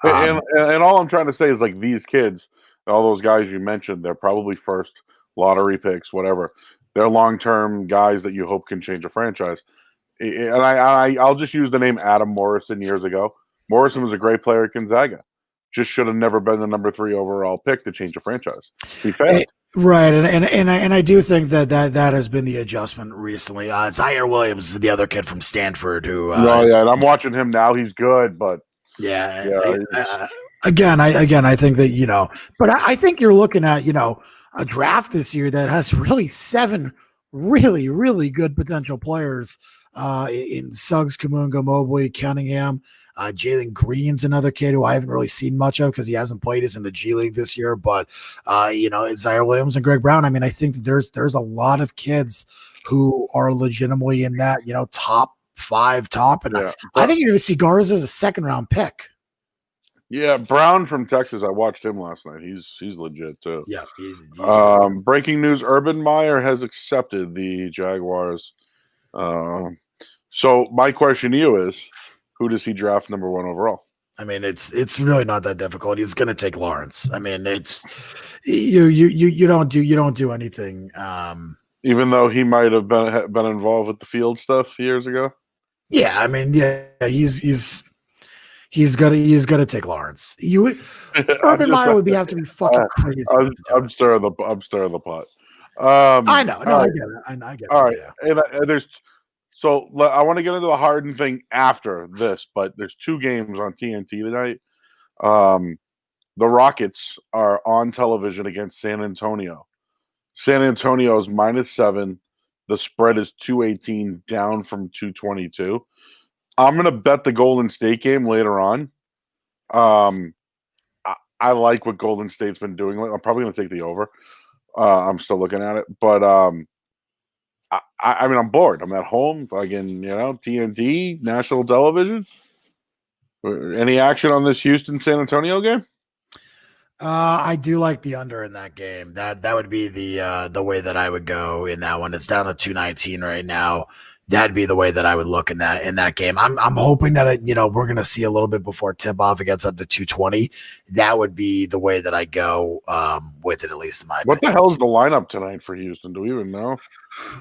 And all I'm trying to say is like these kids, all those guys you mentioned, they're probably first lottery picks, whatever. They're long-term guys that you hope can change a franchise. And I'll just use the name Adam Morrison years ago. Morrison was a great player at Gonzaga. Just should have never been the number 3 overall pick to change a franchise. He failed. Right, and I do think that has been the adjustment recently. Zaire Williams is the other kid from Stanford who. And I'm watching him now. He's good, but again, I think that but I think you're looking at a draft this year that has really 7 really, really good potential players in Suggs, Kumunga, Mobley, Cunningham. Jalen Green's another kid who I haven't really seen much of because he hasn't played as in the G League this year. But Zaire Williams and Greg Brown. I mean, I think that there's a lot of kids who are legitimately in that top 5 and I think you're going to see Garza as a second round pick. Yeah, Brown from Texas. I watched him last night. He's legit too. Yeah. Breaking news: Urban Meyer has accepted the Jaguars. So my question to you is, who does he draft number 1 overall? I mean, it's really not that difficult. He's going to take Lawrence. I mean, it's you don't do anything. Even though he might have been involved with the field stuff years ago. Yeah, I mean, he's gonna take Lawrence. Urban Meyer would have to be fucking crazy. I'm stirring the pot. I know. No, I get it. All right, and there's. So I want to get into the Harden thing after this, but there's 2 games on TNT tonight. The Rockets are on television against San Antonio. San Antonio is -7. The spread is 218, down from 222. I'm going to bet the Golden State game later on. I like what Golden State's been doing. I'm probably going to take the over. I'm still looking at it, but I mean, I'm bored. I'm at home, fucking, TNT, national television. Any action on this Houston-San Antonio game? I do like the under in that game. That would be the way that I would go in that one. It's down to 219 right now. That'd be the way that I would look in that game. I'm hoping that we're gonna see a little bit before tip off. It gets up to 220. That would be the way that I go with it, at least in my opinion. What the hell's the lineup tonight for Houston? Do we even know?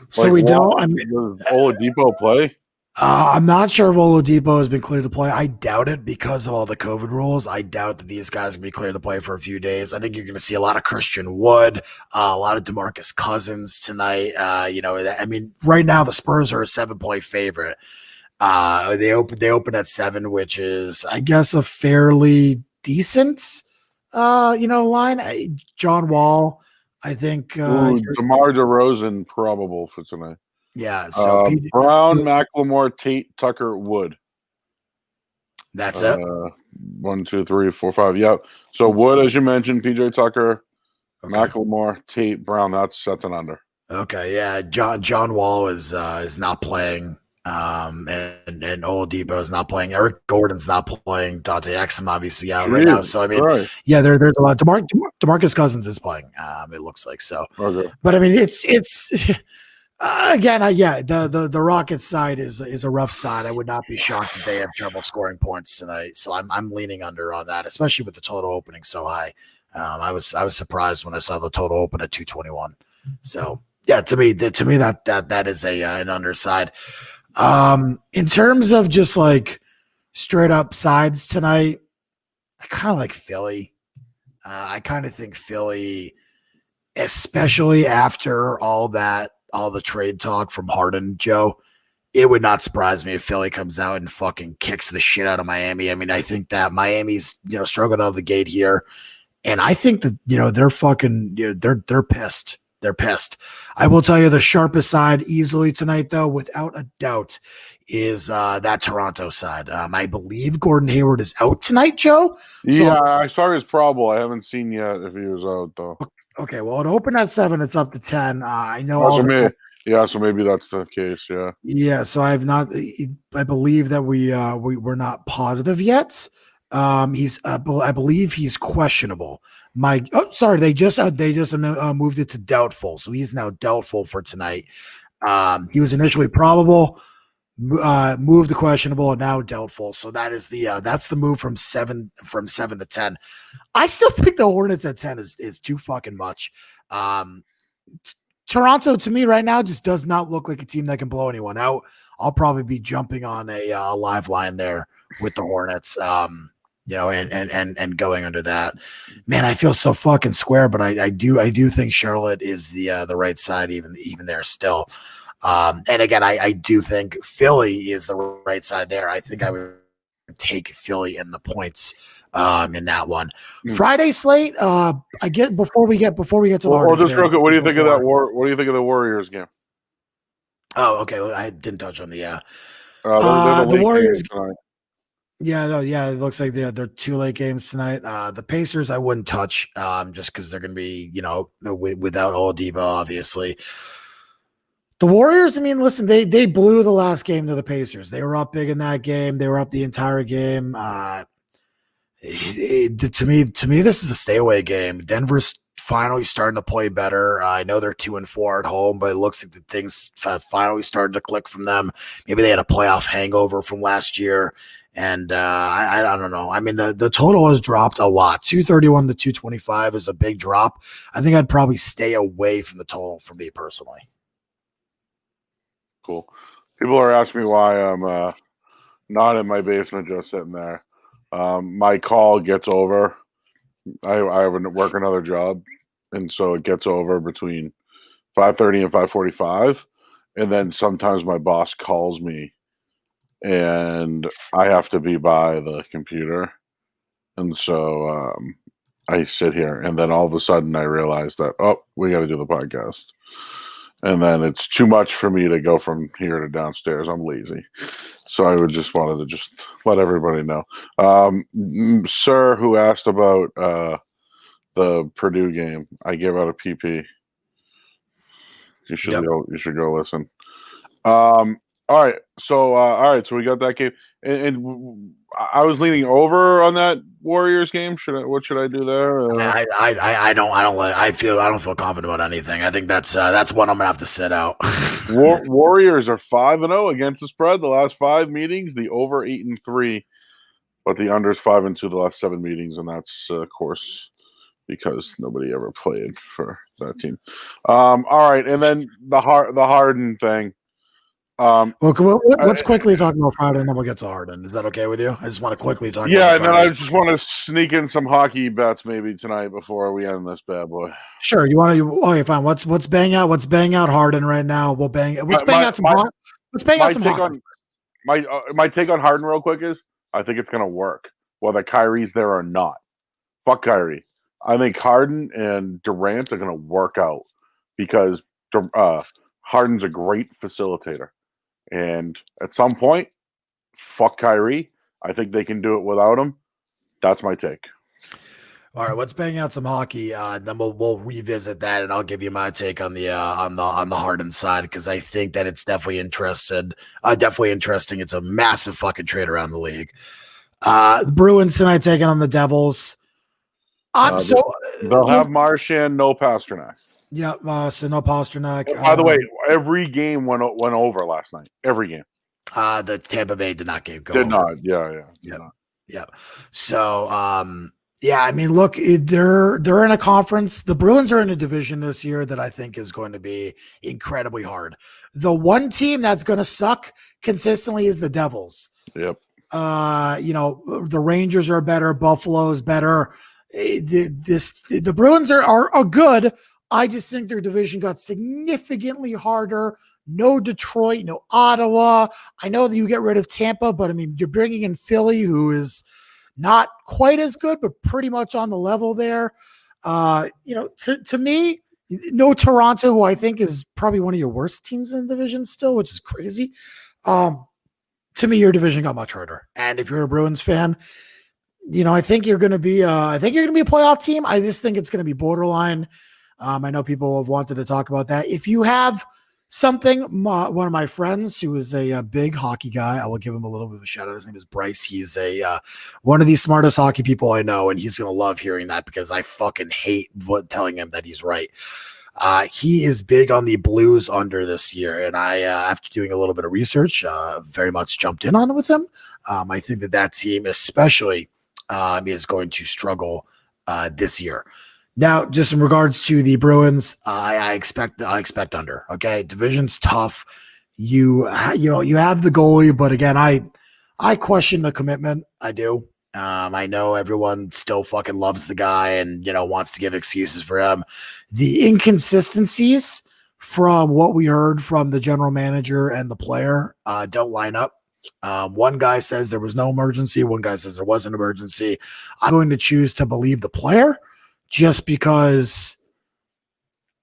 So we don't. Does Oladipo play? I'm not sure if Oladipo has been cleared to play. I doubt it because of all the COVID rules. I doubt that these guys can be cleared to play for a few days. I think you're going to see a lot of Christian Wood, a lot of DeMarcus Cousins tonight. I mean, right now the Spurs are a 7-point favorite. They open at 7, which is, I guess, a fairly decent, line. John Wall, I think. DeMar DeRozan probable for tonight. Yeah, so Brown, McLemore, Tate, Tucker, Wood. That's it. 1, 2, 3, 4, 5. Yep. So Wood, as you mentioned, PJ Tucker, McLemore, Tate, Brown. That's an under. Okay, yeah. John Wall is not playing. And Oladipo is not playing. Eric Gordon's not playing. Dante Exum obviously out right now. Jesus So I mean, Christ. yeah, there's a lot. Demarcus Cousins is playing. It looks like so. Okay. But I mean, it's again, yeah, the Rockets side is a rough side. I would not be shocked if they have trouble scoring points tonight. So I'm leaning under on that, especially with the total opening so high. I was surprised when I saw the total open at 221. So yeah, to me that is an underside. In terms of just like straight up sides tonight, I kind of like Philly. I kind of think Philly, especially after all the trade talk from Harden, Joe, it would not surprise me if Philly comes out and fucking kicks the shit out of Miami. I mean, I think that Miami's, struggling out of the gate here. And I think that, they're fucking, they're pissed. They're pissed. I will tell you the sharpest side easily tonight, though, without a doubt, is that Toronto side. I believe Gordon Hayward is out tonight, Joe. Yeah, I saw his probable. I haven't seen yet if he was out though. Okay, well, it opened at 7. It's up to 10. I know. So maybe that's the case. Yeah. Yeah. So I have not. I believe that we're not positive yet. I believe he's questionable. Sorry, they just moved it to doubtful, so he's now doubtful for tonight. He was initially probable, moved to questionable, and now doubtful. So that's the move from 7 to 10. I still think the Hornets at 10 is too fucking much. Toronto to me right now just does not look like a team that can blow anyone out. I'll probably be jumping on a live line there with the Hornets. And going under that. Man, I feel so fucking square, but I do think Charlotte is the right side even there still. And again, I do think Philly is the right side there. I think I would take Philly in the points in that one. Friday slate. I get before we get to the. Well, just real quick, what do you think of that What do you think of the Warriors game? Oh, okay. Well, I didn't touch on the the Warriors. Yeah, it looks like they're 2 late games tonight. The Pacers I wouldn't touch, just because they're going to be, without Oladipo, obviously. The Warriors, I mean, listen, they blew the last game to the Pacers. They were up big in that game. They were up the entire game. To me, this is a stay away game. Denver's finally starting to play better. I know they're 2-4 at home, but it looks like the things finally started to click from them. Maybe they had a playoff hangover from last year. And I don't know. I mean, the total has dropped a lot. 231 to 225 is a big drop. I think I'd probably stay away from the total for me personally. Cool. People are asking me why I'm not in my basement just sitting there. My call gets over. I work another job, and so it gets over between 5:30 and 5:45, and then sometimes my boss calls me and I have to be by the computer. And so I sit here, and then all of a sudden I realize that, we got to do the podcast. And then it's too much for me to go from here to downstairs. I'm lazy. So I would just wanted to just let everybody know. Sir, who asked about the Purdue game, I gave out a PP. You should go listen. All right, so we got that game, and I was leaning over on that Warriors game. What should I do there? I don't feel confident about anything. I think that's one I'm gonna have to sit out. Warriors are 5-0 against the spread the last 5 meetings. The over 8-3, but the under is 5-2 the last 7 meetings, and that's of course because nobody ever played for that team. All right, and then the Harden thing. Let's quickly talk about Harden, and then we'll get to Harden. Is that okay with you? I just want to quickly talk. Yeah, and then I just want to sneak in some hockey bets maybe tonight before we end this bad boy. Sure. You want to? Okay, fine. Let's bang out Harden right now. We'll bang. Let's bang out some. Let's bang out some hockey. My take on Harden real quick is I think it's gonna work whether Kyrie's there or not. Fuck Kyrie. I think Harden and Durant are gonna work out because Harden's a great facilitator. And at some point, fuck Kyrie. I think they can do it without him. That's my take. All right, let's bang out some hockey. Then we'll revisit that, and I'll give you my take on the Harden side because I think that it's definitely interested. Definitely interesting. It's a massive fucking trade around the league. The Bruins tonight taking on the Devils. They'll have Marchand, no Pasternak. Yeah, so no Pasternak. And by the way, every game went over last night. Every game. The Tampa Bay did not go. Did not. Yeah. Yeah. So, yeah, I mean, look, they're in a conference. The Bruins are in a division this year that I think is going to be incredibly hard. The one team that's going to suck consistently is the Devils. Yep. The Rangers are better. Buffalo's better. The Bruins are good. I just think their division got significantly harder. No Detroit, no Ottawa. I know that you get rid of Tampa, but I mean, you're bringing in Philly, who is not quite as good, but pretty much on the level there. To me, no Toronto, who I think is probably one of your worst teams in the division still, which is crazy. To me, your division got much harder. And if you're a Bruins fan, I think you're going to be a playoff team. I just think it's going to be borderline. I know people have wanted to talk about that. If you have something, one of my friends who is a big hockey guy, I will give him a little bit of a shout out. His name is Bryce. He's one of the smartest hockey people I know, and he's going to love hearing that because I fucking hate telling him that he's right. He is big on the Blues under this year, and I, after doing a little bit of research, very much jumped in on it with him. I think that team especially is going to struggle this year. Now, just in regards to the Bruins, I expect under. Okay, division's tough. You have the goalie, but again, I question the commitment. I do. I know everyone still fucking loves the guy and wants to give excuses for him. The inconsistencies from what we heard from the general manager and the player don't line up. One guy says there was no emergency. One guy says there was an emergency. I'm going to choose to believe the player just because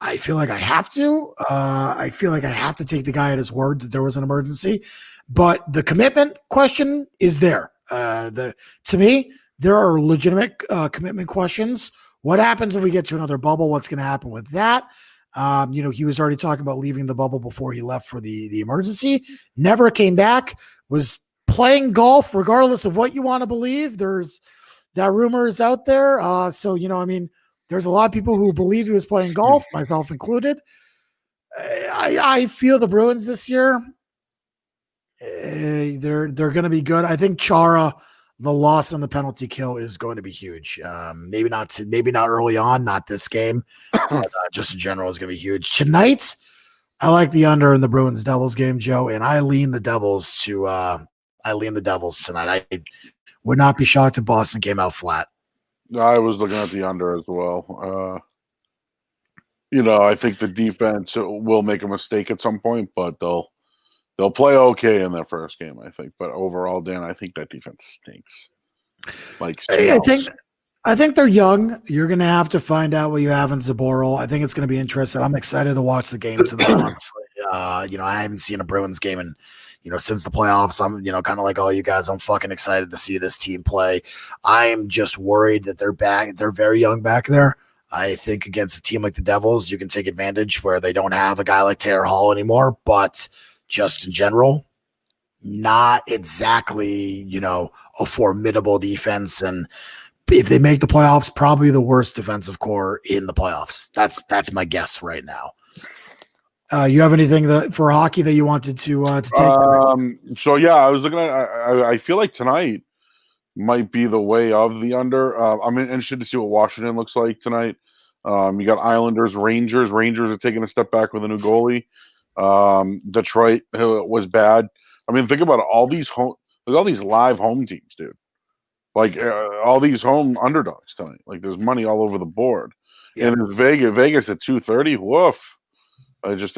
I feel like I have to. I feel like I have to take the guy at his word that there was an emergency. But the commitment question is there. To me, there are legitimate commitment questions. What happens if we get to another bubble? What's going to happen with that? He was already talking about leaving the bubble before he left for the emergency. Never came back. Was playing golf, regardless of what you want to believe. There's that rumor is out there. There's a lot of people who believe he was playing golf, myself included. I feel the Bruins this year. They're going to be good. I think Chara, the loss on the penalty kill is going to be huge. Maybe not early on, not this game, but just in general is going to be huge. Tonight, I like the under in the Bruins Devils game, Joe, and I lean the Devils tonight. I would not be shocked if Boston came out flat. I was looking at the under as well. I think the defense will make a mistake at some point, but they'll play okay in their first game, I think. But overall, Dan, I think that defense stinks. I think they're young. You're going to have to find out what you have in Zaboral. I think it's going to be interesting. I'm excited to watch the game tonight, honestly. I haven't seen a Bruins game in, since the playoffs. I'm, kind of like all you guys, I'm fucking excited to see this team play. I am just worried that they're back. They're very young back there. I think against a team like the Devils, you can take advantage where they don't have a guy like Taylor Hall anymore, but just in general, not exactly, a formidable defense. And if they make the playoffs, probably the worst defensive core in the playoffs. That's my guess right now. You have anything for hockey that you wanted to take? So yeah, I was looking at. I feel like tonight might be the way of the under. I'm interested to see what Washington looks like tonight. You got Islanders, Rangers. Rangers are taking a step back with a new goalie. Detroit was bad. I mean, think about it. All these live home teams, dude. Like all these home underdogs tonight. Like there's money all over the board. Yeah. And it's Vegas at 230. Woof. That just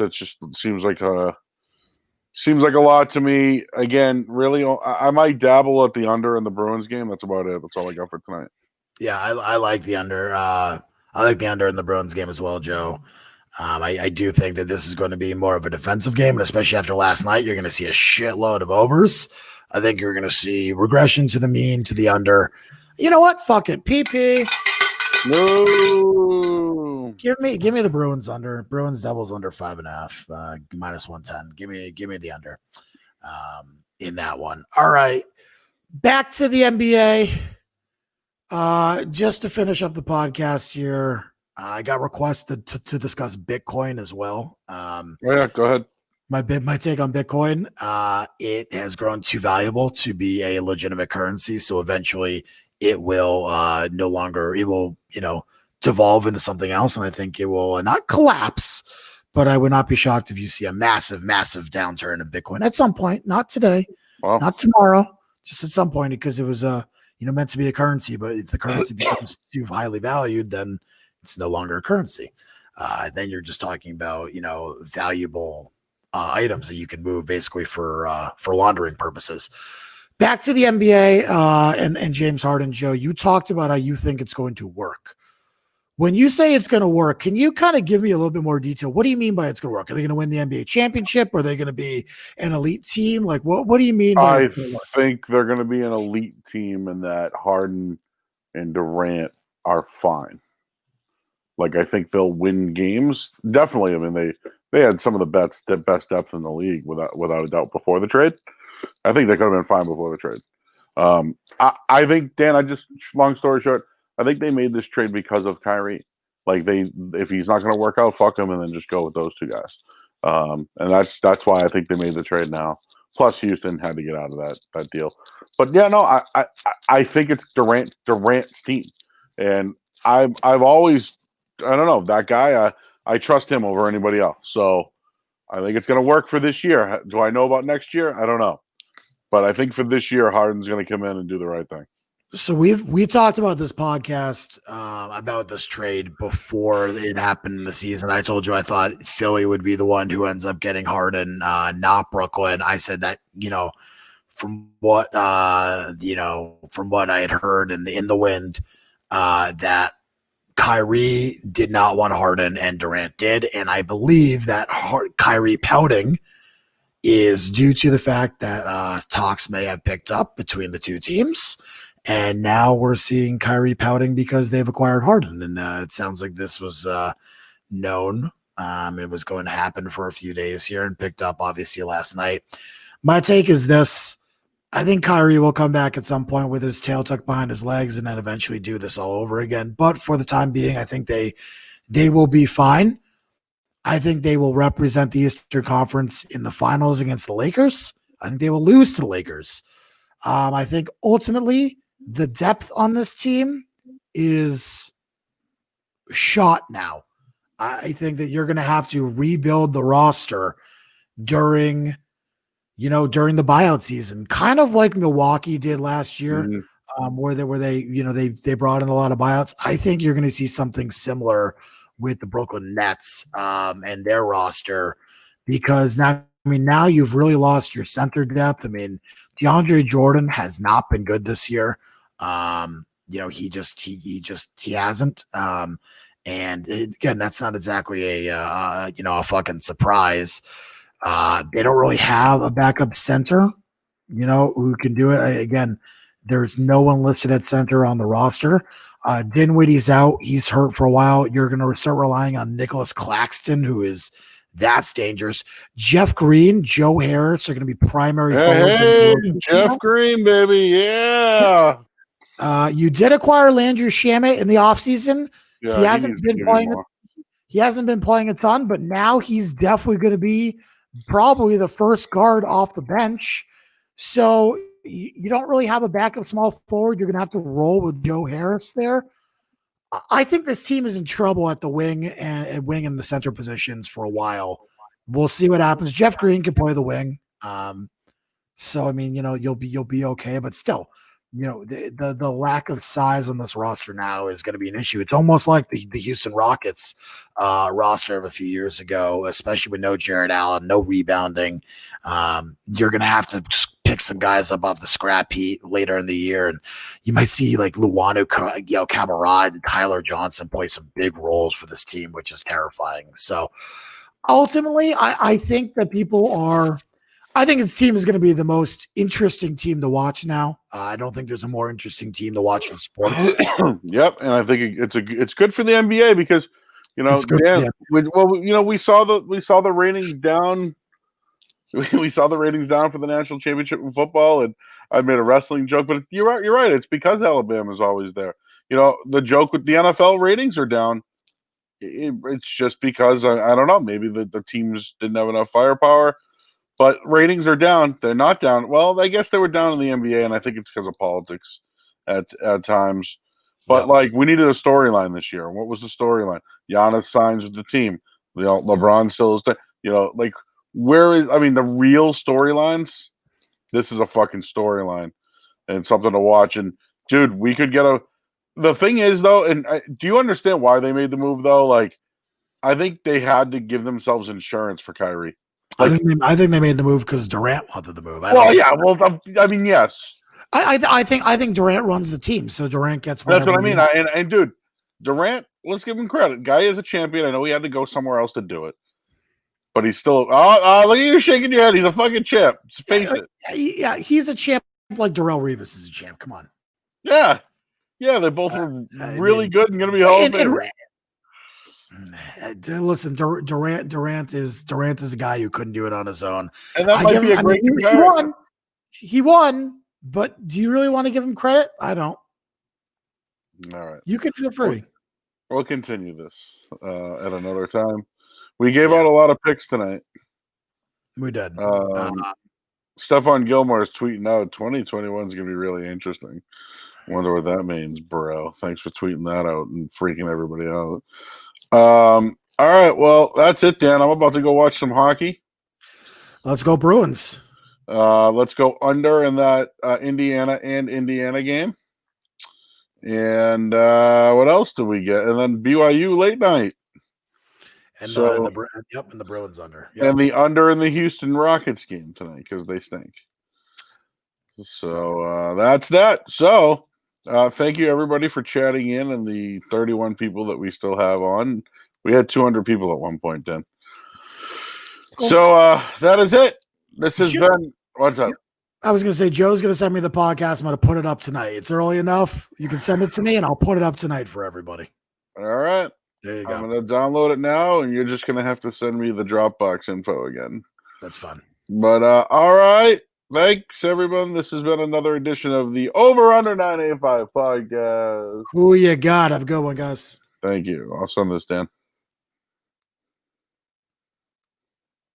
seems like a lot to me. Again, really, I might dabble at the under in the Bruins game. That's about it. That's all I got for tonight. Yeah, I like the under. I like the under in the Bruins game as well, Joe. I do think that this is going to be more of a defensive game, and especially after last night, you're going to see a shitload of overs. I think you're going to see regression to the mean, to the under. You know what? Fuck it. PP. No. Give me the Bruins under. Bruins doubles under 5.5, minus 110. Give me the under in that one. All right. Back to the NBA. Just to finish up the podcast here, I got requested to discuss Bitcoin as well. Yeah, go ahead. My take on Bitcoin, it has grown too valuable to be a legitimate currency. So eventually it will no longer, it will, devolve into something else. And I think it will not collapse, but I would not be shocked if you see a massive, massive downturn of Bitcoin at some point, not today, Well, not tomorrow, just at some point, because it was meant to be a currency, but if the currency becomes too highly valued, then it's no longer a currency. Then you're just talking about, valuable items that you can move basically for laundering purposes. Back to the NBA and James Harden, Joe, you talked about how you think it's going to work. When you say it's going to work, can you kind of give me a little bit more detail? What do you mean by it's going to work? Are they going to win the NBA championship? Are they going to be an elite team? Like, what do you mean by I think they're going to be an elite team and that Harden and Durant are fine. Like, I think they'll win games. Definitely. I mean, they had some of the best depth in the league without a doubt before the trade. I think they could have been fine before the trade. I think, Dan, long story short, I think they made this trade because of Kyrie. Like, if he's not going to work out, fuck him, and then just go with those two guys. And that's why I think they made the trade now. Plus, Houston had to get out of that deal. But yeah, no, I think it's Durant's team, and I've always, I don't know, that guy. I trust him over anybody else. So I think it's going to work for this year. Do I know about next year? I don't know. But I think for this year, Harden's going to come in and do the right thing. So we talked about this podcast about this trade before it happened in the season. I told you I thought Philly would be the one who ends up getting Harden, not Brooklyn. I said that, from what from what I had heard in the wind, that Kyrie did not want Harden and Durant did, and I believe that Kyrie pouting is due to the fact that talks may have picked up between the two teams. And now we're seeing Kyrie pouting because they've acquired Harden. And it sounds like this was known. It was going to happen for a few days here and picked up, obviously, last night. My take is this. I think Kyrie will come back at some point with his tail tucked behind his legs and then eventually do this all over again. But for the time being, I think they will be fine. I think they will represent the Eastern Conference in the finals against the Lakers. I think they will lose to the Lakers. I think ultimately the depth on this team is shot now. I think that you're going to have to rebuild the roster during the buyout season, kind of like Milwaukee did last year, where they brought in a lot of buyouts. I think you're going to see something similar with the Brooklyn Nets and their roster, because now you've really lost your center depth. I mean, DeAndre Jordan has not been good this year. He hasn't. And again, that's not exactly a fucking surprise. They don't really have a backup center, who can do it. Again, there's no one listed at center on the roster. Dinwiddie's out. He's hurt for a while. You're going to start relying on Nicholas Claxton, that's dangerous. Jeff Green, Joe Harris are going to be primary forward. Hey, Jeff Green, baby. Yeah. You did acquire Landry Shamet in the offseason. Yeah, he hasn't been playing a ton, but now he's definitely going to be probably the first guard off the bench. So you don't really have a backup small forward. You're going to have to roll with Joe Harris there. I think this team is in trouble at the wing and the center positions for a while. We'll see what happens. Jeff Green can play the wing. So I mean, you'll be okay, but still, the lack of size on this roster now is going to be an issue. It's almost like the Houston Rockets roster of a few years ago, especially with no Jared Allen, no rebounding. You're going to have to pick some guys up off the scrap heap later in the year, and you might see like Luanu, Cabarrot and Tyler Johnson play some big roles for this team, which is terrifying. So ultimately, I think that people are I think its team is going to be the most interesting team to watch now. I don't think there's a more interesting team to watch in sports. Yep, and I think it's good for the NBA because It's good. Dan, we saw the ratings down. We saw the ratings down for the national championship in football, and I made a wrestling joke, but you're right. You're right. It's because Alabama's always there. The joke with the NFL ratings are down. It's just because I don't know. Maybe the teams didn't have enough firepower. But ratings are down. They're not down. Well, I guess they were down in the NBA, and I think it's because of politics at times. But we needed a storyline this year. What was the storyline? Giannis signs with the team. LeBron still is there. Where is? I mean, the real storylines. This is a fucking storyline and something to watch. And dude, we could get a. The thing is though, and do you understand why they made the move though? I think they had to give themselves insurance for Kyrie. I think they made the move because Durant wanted the move. I mean, yes. I think Durant runs the team, so Durant gets. That's what I mean. And dude, Durant, let's give him credit. Guy is a champion. I know he had to go somewhere else to do it, but he's still. Look at you shaking your head. He's a fucking champ. Just face it. Yeah, he's a champ. Like Darrelle Revis is a champ. Come on. Yeah, they both were really good and going to be Hall of Fame. Listen, Durant is a guy who couldn't do it on his own. And that might be a great comparison. He won, but do you really want to give him credit? I don't. All right. You can feel free. We'll continue this at another time. We gave out a lot of picks tonight. We did. Stephon Gilmore is tweeting out 2021 is going to be really interesting. Wonder what that means, bro. Thanks for tweeting that out and freaking everybody out. All right, well, that's it, Dan. I'm about to go watch some hockey. Let's go Bruins. Let's go under in that Indiana game. And what else do we get? And then BYU late night. And the Bruins under. Yep. And the under in the Houston Rockets game tonight because they stink. So that's that. So thank you, everybody, for chatting in and the 31 people that we still have on. We had 200 people at one point, then. Cool. So that is it. This has been – what's up? I was going to say, Joe's going to send me the podcast. I'm going to put it up tonight. It's early enough. You can send it to me, and I'll put it up tonight for everybody. All right. There you go. I'm going to download it now, and you're just going to have to send me the Dropbox info again. That's fun. But all right. Thanks, everyone. This has been another edition of the Over Under 985 podcast. Who you got? Have a good one, guys. Thank you. I'll send this, Dan.